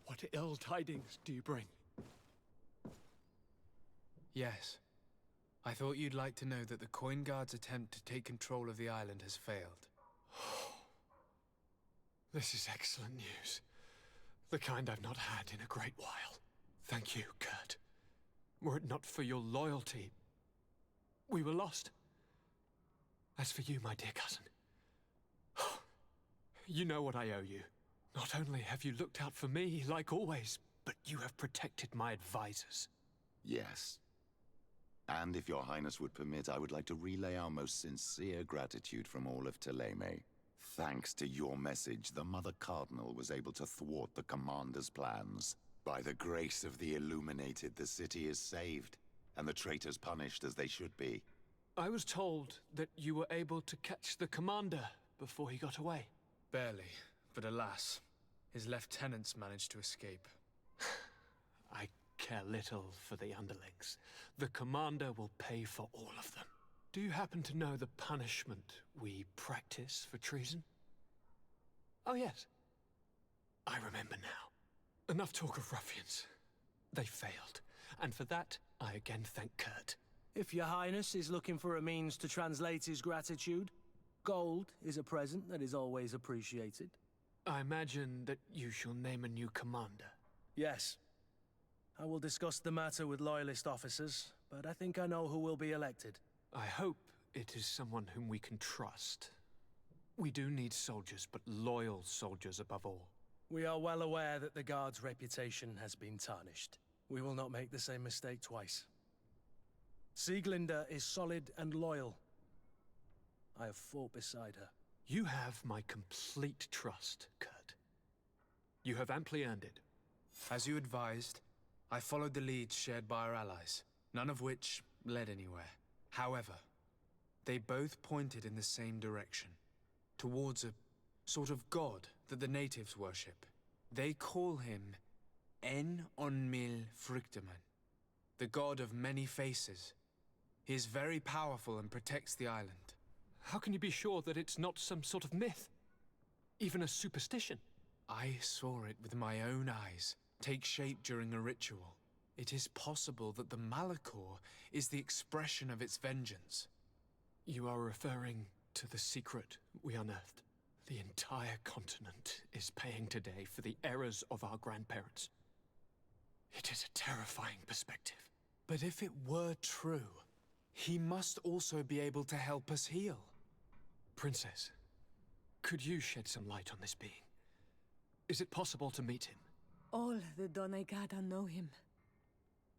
What ill tidings do you bring? Yes. I thought you'd like to know that the Coin Guard's attempt to take control of the island has failed. This is excellent news. The kind I've not had in a great while. Thank you, Kurt. Were it not for your loyalty, we were lost. As for you, my dear cousin, you know what I owe you. Not only have you looked out for me, like always, but you have protected my advisors. Yes. And if your highness would permit, I would like to relay our most sincere gratitude from all of Thélème. Thanks to your message, the Mother Cardinal was able to thwart the Commander's plans. By the grace of the Illuminated, the city is saved, and the traitors punished as they should be. I was told that you were able to catch the commander before he got away. Barely, but alas, his lieutenants managed to escape. I care little for the underlings. The commander will pay for all of them. Do you happen to know the punishment we practice for treason? Oh yes. I remember now. Enough talk of ruffians. They failed, and for that, I again thank Kurt. If your highness is looking for a means to translate his gratitude, gold is a present that is always appreciated. I imagine that you shall name a new commander. Yes. I will discuss the matter with loyalist officers, but I think I know who will be elected. I hope it is someone whom we can trust. We do need soldiers, but loyal soldiers above all. We are well aware that the Guard's reputation has been tarnished. We will not make the same mistake twice. Sieglinde is solid and loyal. I have fought beside her. You have my complete trust, Kurt. You have amply earned it. As you advised, I followed the leads shared by our allies, none of which led anywhere. However, they both pointed in the same direction, towards a sort of god that the natives worship. They call him En Onmil Frichteman, the god of many faces. He is very powerful and protects the island. How can you be sure that it's not some sort of myth? Even a superstition? I saw it with my own eyes take shape during a ritual. It is possible that the Malachor is the expression of its vengeance. You are referring to the secret we unearthed. The entire continent is paying today for the errors of our grandparents. It is a terrifying perspective. But if it were true, he must also be able to help us heal. Princess, could you shed some light on this being? Is it possible to meet him? All the Donegada know him.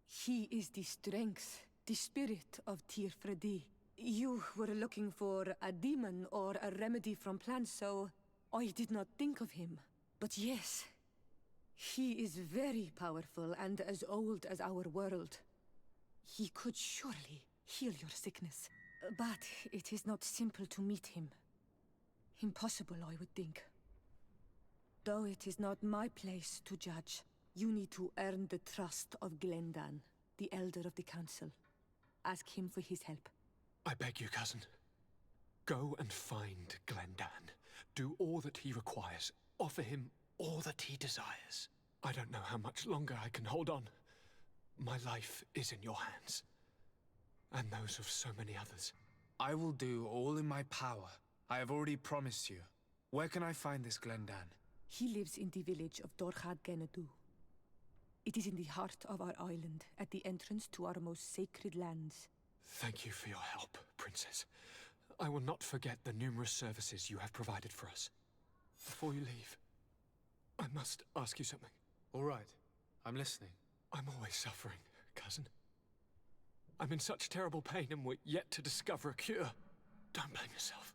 He is the strength, the spirit of Tirfredi. You were looking for a demon or a remedy from plants, so I did not think of him. But yes, he is very powerful and as old as our world. He could surely heal your sickness. But it is not simple to meet him. Impossible, I would think. Though it is not my place to judge, you need to earn the trust of Glendan, the Elder of the Council. Ask him for his help. I beg you, cousin. Go and find Glendan. Do all that he requires. Offer him all that he desires. I don't know how much longer I can hold on. My life is in your hands. And those of so many others. I will do all in my power. I have already promised you. Where can I find this Glendan? He lives in the village of Dorchad Genadu. It is in the heart of our island, at the entrance to our most sacred lands. Thank you for your help, Princess. I will not forget the numerous services you have provided for us. Before you leave, I must ask you something. All right. I'm listening. I'm always suffering, cousin. I'm in such terrible pain and we're yet to discover a cure. Don't blame yourself.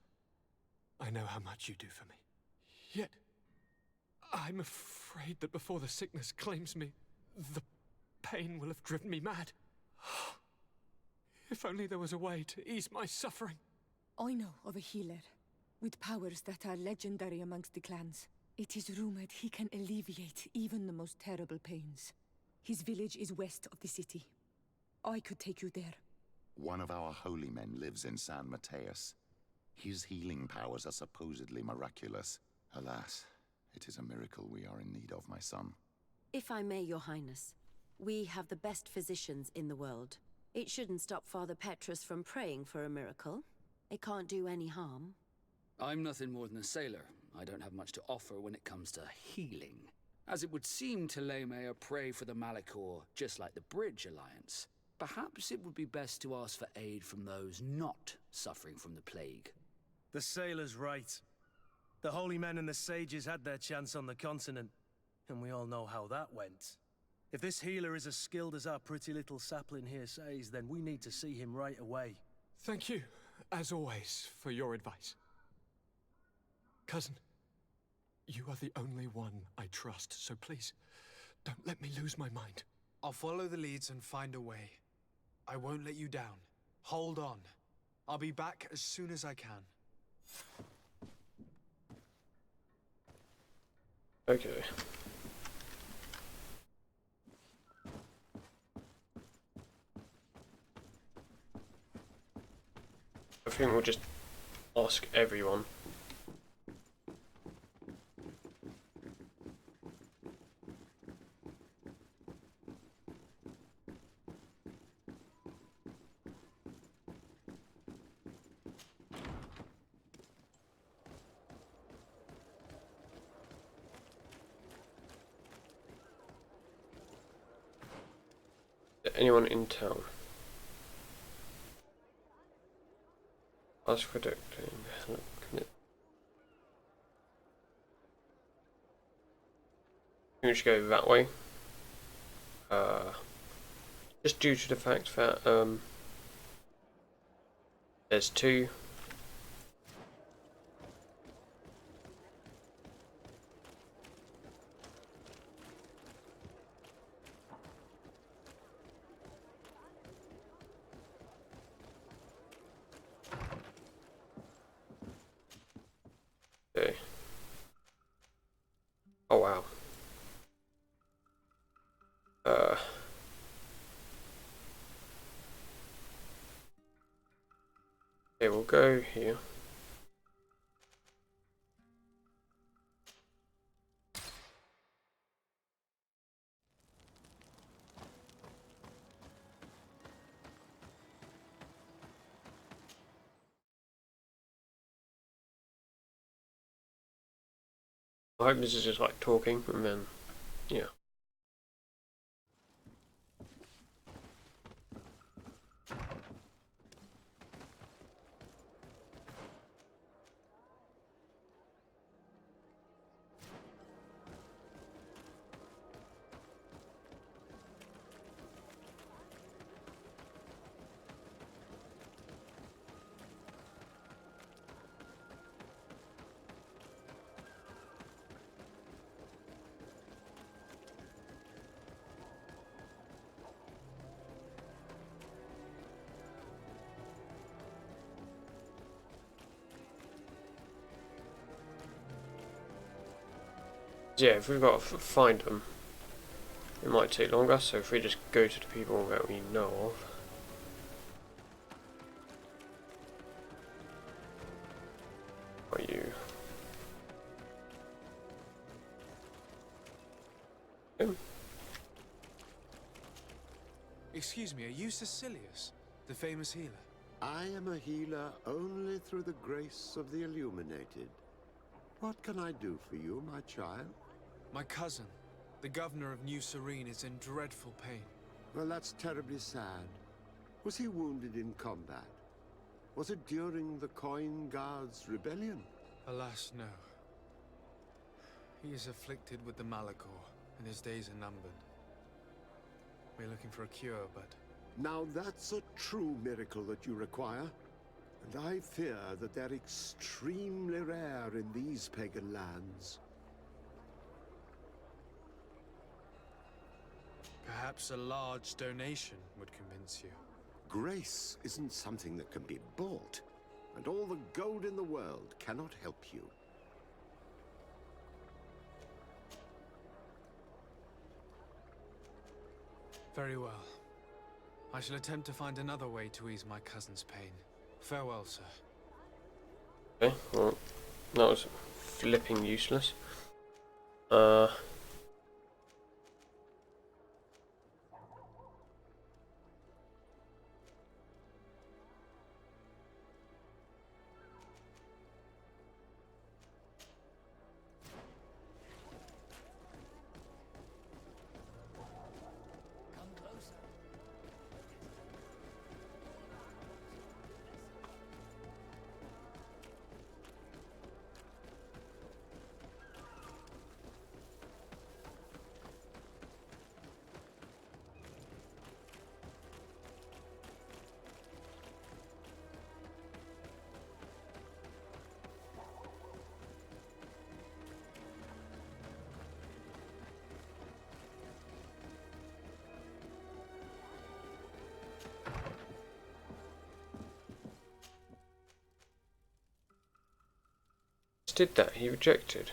I know how much you do for me. Yet, I'm afraid that before the sickness claims me, the pain will have driven me mad. If only there was a way to ease my suffering. I know of a healer, with powers that are legendary amongst the clans. It is rumored he can alleviate even the most terrible pains. His village is west of the city. I could take you there. One of our holy men lives in San Mateus. His healing powers are supposedly miraculous. Alas, it is a miracle we are in need of, my son. If I may, Your Highness, we have the best physicians in the world. It shouldn't stop Father Petrus from praying for a miracle. It can't do any harm. I'm nothing more than a sailor. I don't have much to offer when it comes to healing. As it would seem Telemea pray for the Malachor, just like the Bridge Alliance. Perhaps it would be best to ask for aid from those not suffering from the plague. The sailor's right. The holy men and the sages had their chance on the continent, and we all know how that went. If this healer is as skilled as our pretty little sapling here says, then we need to see him right away. Thank you, as always, for your advice. Cousin, you are the only one I trust, so please, Don't let me lose my mind. I'll follow the leads and find a way. I won't let you down. Hold on. I'll be back as soon as I can. Okay. I think we'll just ask everyone. Anyone in town? Ask for predicting. We should go that way. Just due to the fact that there's two. Okay. Oh wow. Okay, we'll go here. I hope this is just like talking and then, yeah. Yeah, if we've got to find them, it might take longer, so if we just go to the people that we know of. Are you? Excuse me, are you Cecilius, the famous healer? I am a healer only through the grace of the illuminated. What can I do for you, my child? My cousin, the governor of New Serene, is in dreadful pain. Well, that's terribly sad. Was he wounded in combat? Was it during the Coin Guards' rebellion? Alas, no. He is afflicted with the Malachor, and his days are numbered. We're looking for a cure, but... Now that's a true miracle that you require. And I fear that they're extremely rare in these pagan lands. Perhaps a large donation would convince you. Grace isn't something that can be bought, and all the gold in the world cannot help you. Very well. I shall attempt to find another way to ease my cousin's pain. Farewell, sir. Okay, well, that was flipping useless. just did that. He rejected.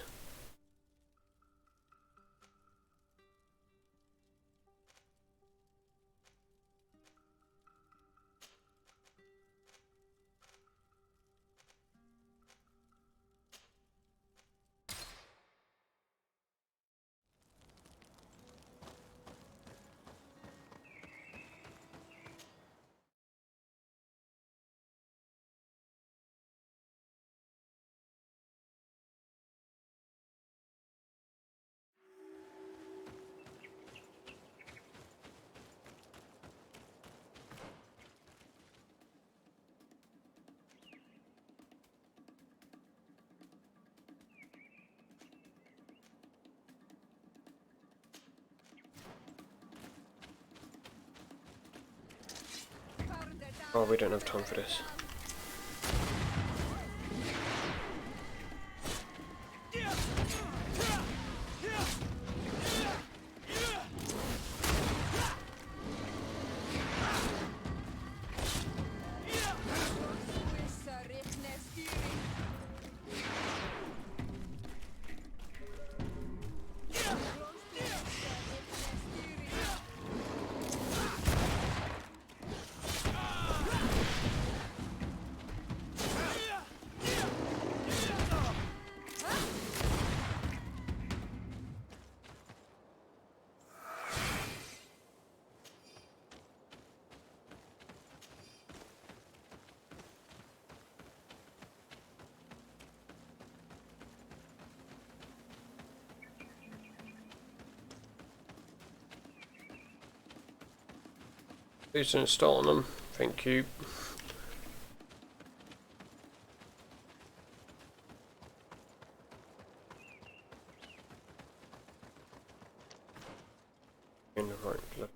Oh, we don't have time for this. Please install them. Thank you. In the right look.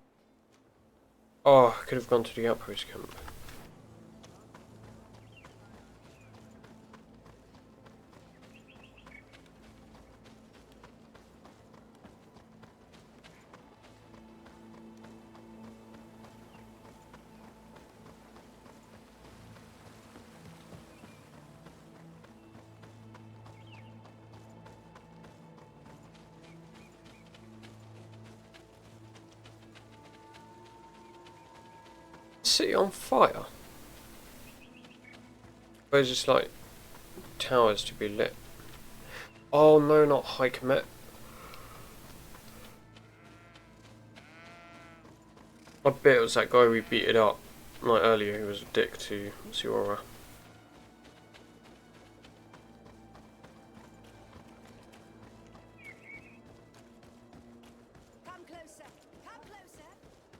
Oh, I could have gone to the outpost camp. City on fire? Where's just like towers to be lit? Oh no, not high commit. I bet it was that guy we beat it up like earlier who was a dick to Siora. Come closer. Come closer.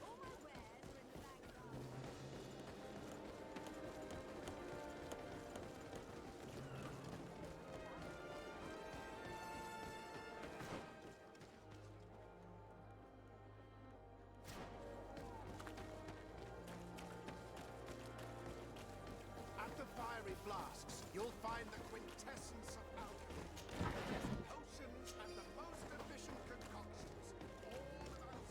All my wares are in the back garden. At the fiery flasks, you'll find the quintessence of alchemy. Potions and the most efficient concoctions, all without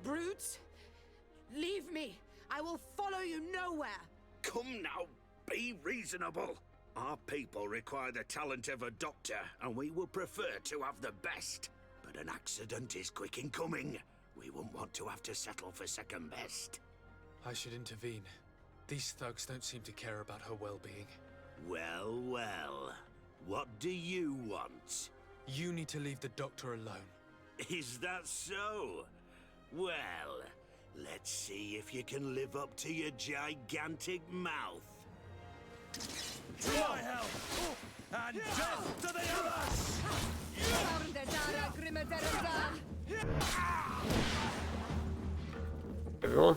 Brutes! Leave me! I will follow you nowhere! Come now, be reasonable. Our people require the talent of a doctor, and we would prefer to have the best. But an accident is quick in coming. We wouldn't want to have to settle for second best. I should intervene. These thugs don't seem to care about her well-being. Well, well. What do you want? You need to leave the doctor alone. Is that so? Well, let's see if you can live up to your gigantic mouth. To my help! And death to the others! Everyone.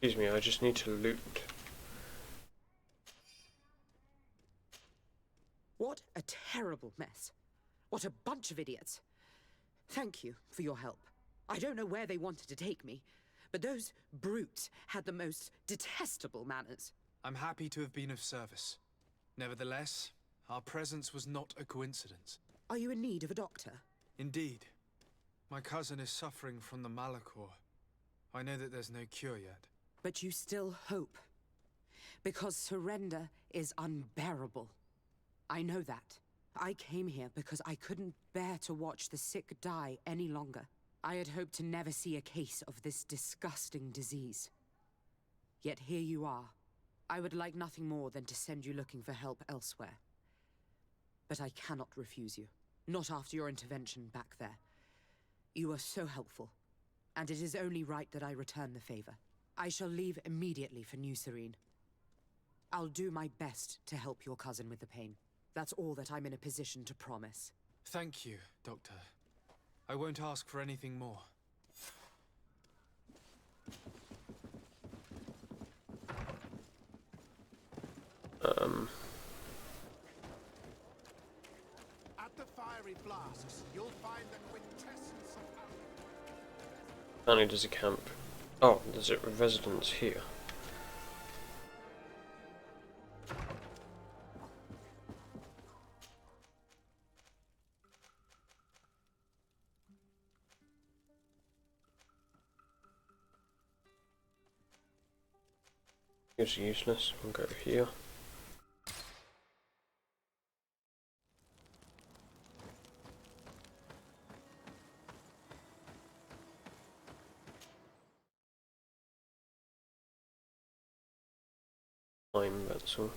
Excuse me, I just need to loot. What a terrible mess. What a bunch of idiots. Thank you for your help. I don't know where they wanted to take me, but those brutes had the most detestable manners. I'm happy to have been of service. Nevertheless, our presence was not a coincidence. Are you in need of a doctor? Indeed. My cousin is suffering from the Malachor. I know that there's no cure yet. But you still hope. Because surrender is unbearable. I know that. I came here because I couldn't bear to watch the sick die any longer. I had hoped to never see a case of this disgusting disease. Yet here you are. I would like nothing more than to send you looking for help elsewhere. But I cannot refuse you. Not after your intervention back there. You were so helpful, and it is only right that I return the favor. I shall leave immediately for New Serene. I'll do my best to help your cousin with the pain. That's all that I'm in a position to promise. Thank you, Doctor. I won't ask for anything more. At the fiery flasks, you'll find the quintessence of alchemy. Apparently there's a camp. Oh, there's a residence here. It's useless. We'll go here. Fine, that's all.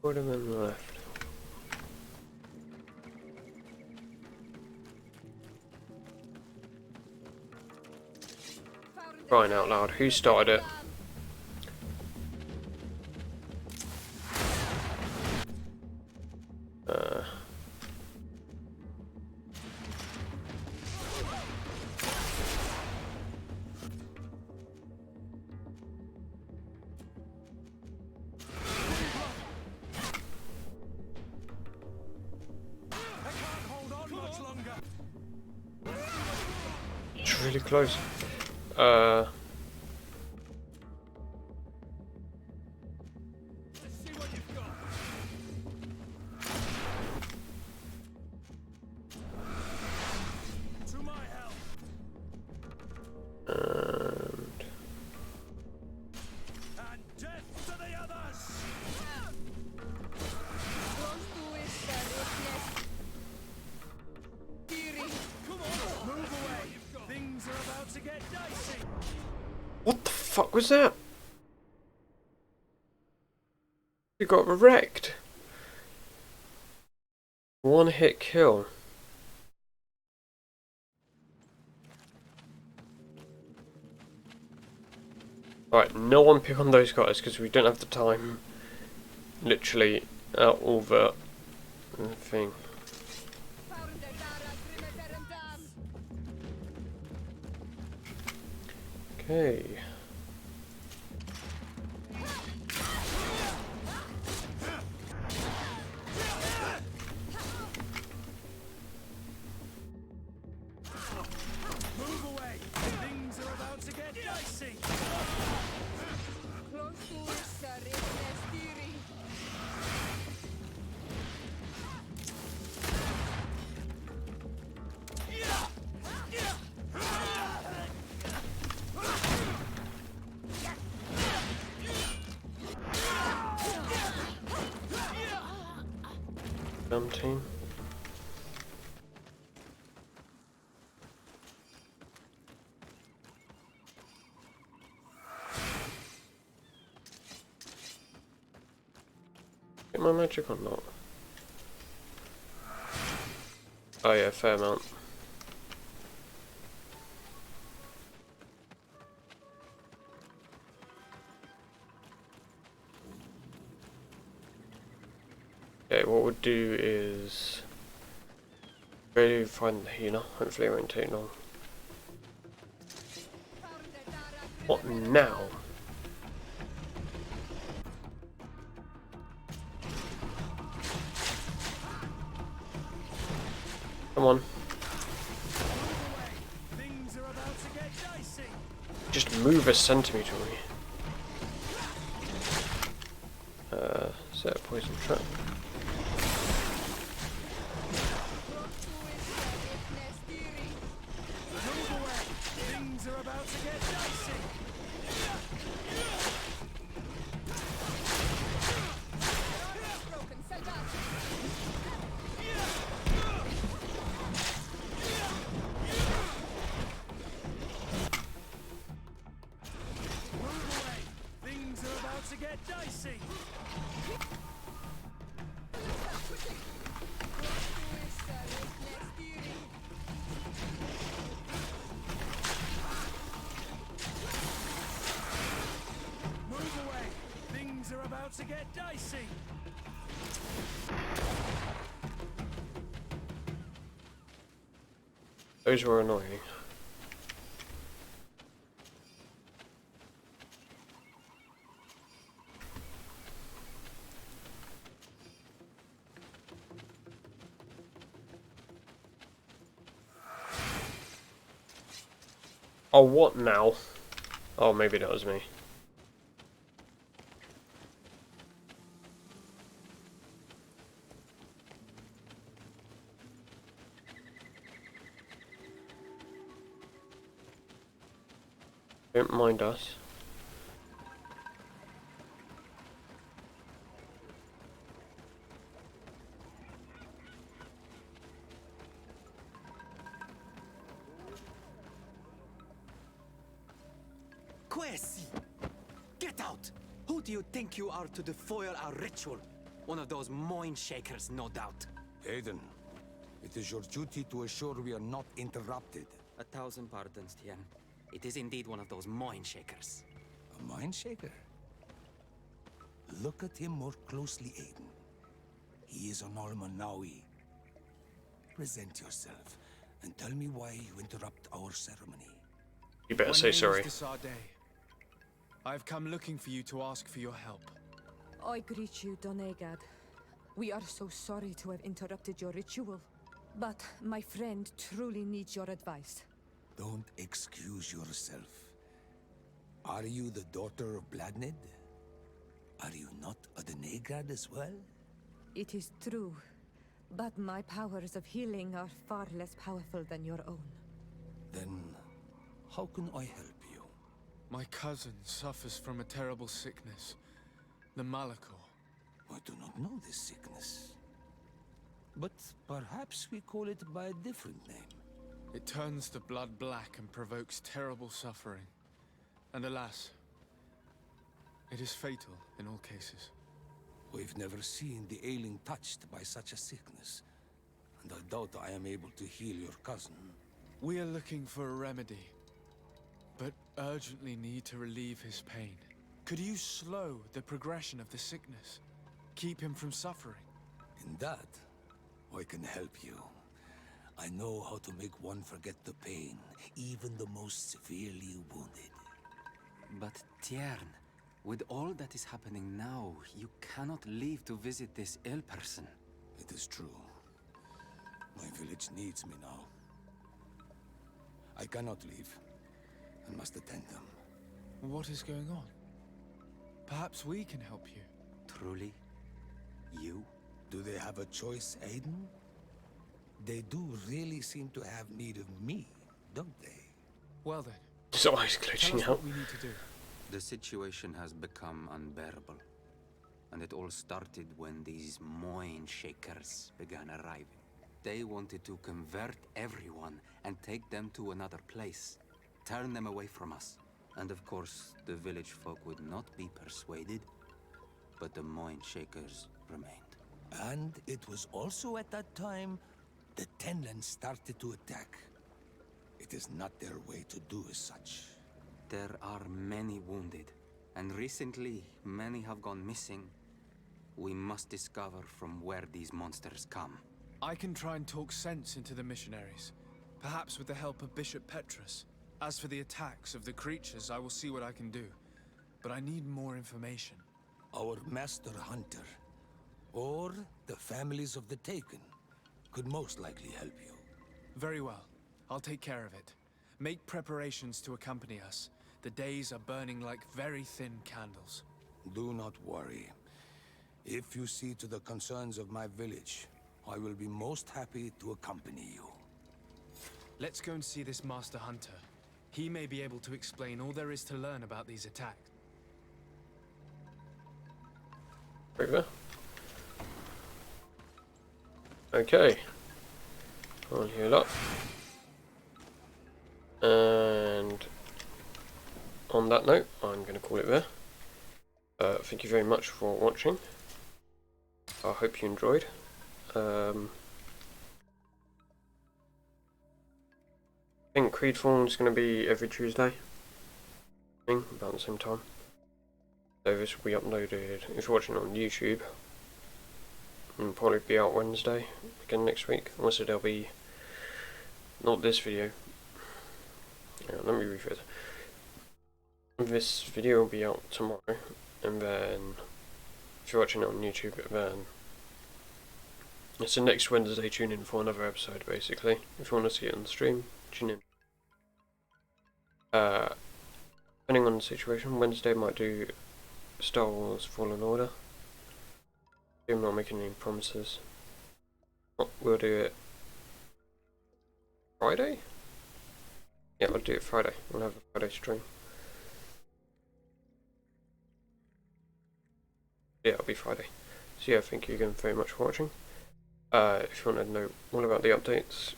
What am I left? Crying out loud, who started it? It's really close. What the fuck was that? You got wrecked. One hit kill. Alright, no one pick on those guys because we don't have the time. Literally out all the thing. Okay. Move away! Things are about to get dicey! Team. Get my magic or not? Oh yeah, fair amount. Okay, what we'll do is go to find the healer. Hopefully it won't take long. What now? Come on. Things are about to get dicey. Just move a centimetre away. Set a poison trap. Move away. Things are about to get dicey. Move away. Things are about to get dicey. Move away. Things are about to get dicey. Those were annoying. Oh, what now? Oh, maybe that was me. Don't mind us. Quesi! Get out! Who do you think you are to defoil our ritual? One of those mind shakers, no doubt. Aiden, it is your duty to assure we are not interrupted. 1,000 pardons, Tien. It is indeed one of those mind shakers. A mind shaker? Look at him more closely, Aiden. He is an Almanawi. Present yourself and tell me why you interrupt our ceremony. You better say sorry. I have come looking for you to ask for your help. I greet you, Donegad. We are so sorry to have interrupted your ritual. But my friend truly needs your advice. Don't excuse yourself. Are you the daughter of Bladnid? Are you not a Donegad as well? It is true, but my powers of healing are far less powerful than your own. Then, how can I help you? My cousin suffers from a terrible sickness, the Malachor. I do not know this sickness. But perhaps we call it by a different name. It turns the blood black and provokes terrible suffering. And alas, it is fatal in all cases. We've never seen the ailing touched by such a sickness. And I doubt I am able to heal your cousin. We are looking for a remedy, but urgently need to relieve his pain. Could you slow the progression of the sickness? Keep him from suffering? In that, I can help you. I know how to make one forget the pain, even the most severely wounded. But Tiern, with all that is happening now, you cannot leave to visit this ill person. It is true. My village needs me now. I cannot leave. I must attend them. What is going on? Perhaps we can help you. Truly? You? Do they have a choice, Aiden? They do really seem to have need of me, don't they? Well then. His eyes glitching out. What we need to do. The situation has become unbearable. And it all started when these mind shakers began arriving. They wanted to convert everyone and take them to another place. Turn them away from us. And of course, the village folk would not be persuaded. But the mind shakers remained. And it was also at that time the Tenland started to attack. It is not their way to do as such. There are many wounded, and recently many have gone missing. We must discover from where these monsters come. I can try and talk sense into the missionaries, perhaps with the help of Bishop Petrus. As for the attacks of the creatures, I will see what I can do. But I need more information. Our master hunter, or the families of the Taken, could most likely help you. Very well. I'll take care of it. Make preparations to accompany us. The days are burning like very thin candles. Do not worry. If you see to the concerns of my village, I will be most happy to accompany you. Let's go and see this Master Hunter. He may be able to explain all there is to learn about these attacks. Over. Okay. I'll heal up. And on that note, I'm going to call it there. Thank you very much for watching. I hope you enjoyed. I think GreedFall is going to be every Tuesday, about the same time. So this will be uploaded, if you're watching on YouTube, it'll probably be out Wednesday, again next week. Also there'll be, not this video, let me rephrase. This video will be out tomorrow, and then if you're watching it on YouTube, then it's the next Wednesday. Tune in for another episode, basically. If you want to see it on the stream, tune in. Depending on the situation, Wednesday might do Star Wars Fallen Order. I'm not making any promises. We'll do it Friday? Yeah, we'll do it Friday. We'll have a Friday stream. Yeah, it'll be Friday. So yeah, thank you again very much for watching. If you want to know all about the updates,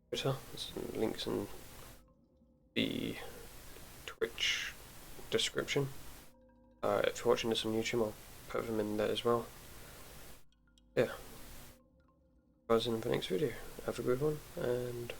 Twitter, there's some links in the Twitch description. If you're watching this on YouTube, I'll put them in there as well. Yeah. Guys, in the next video. Have a good one, and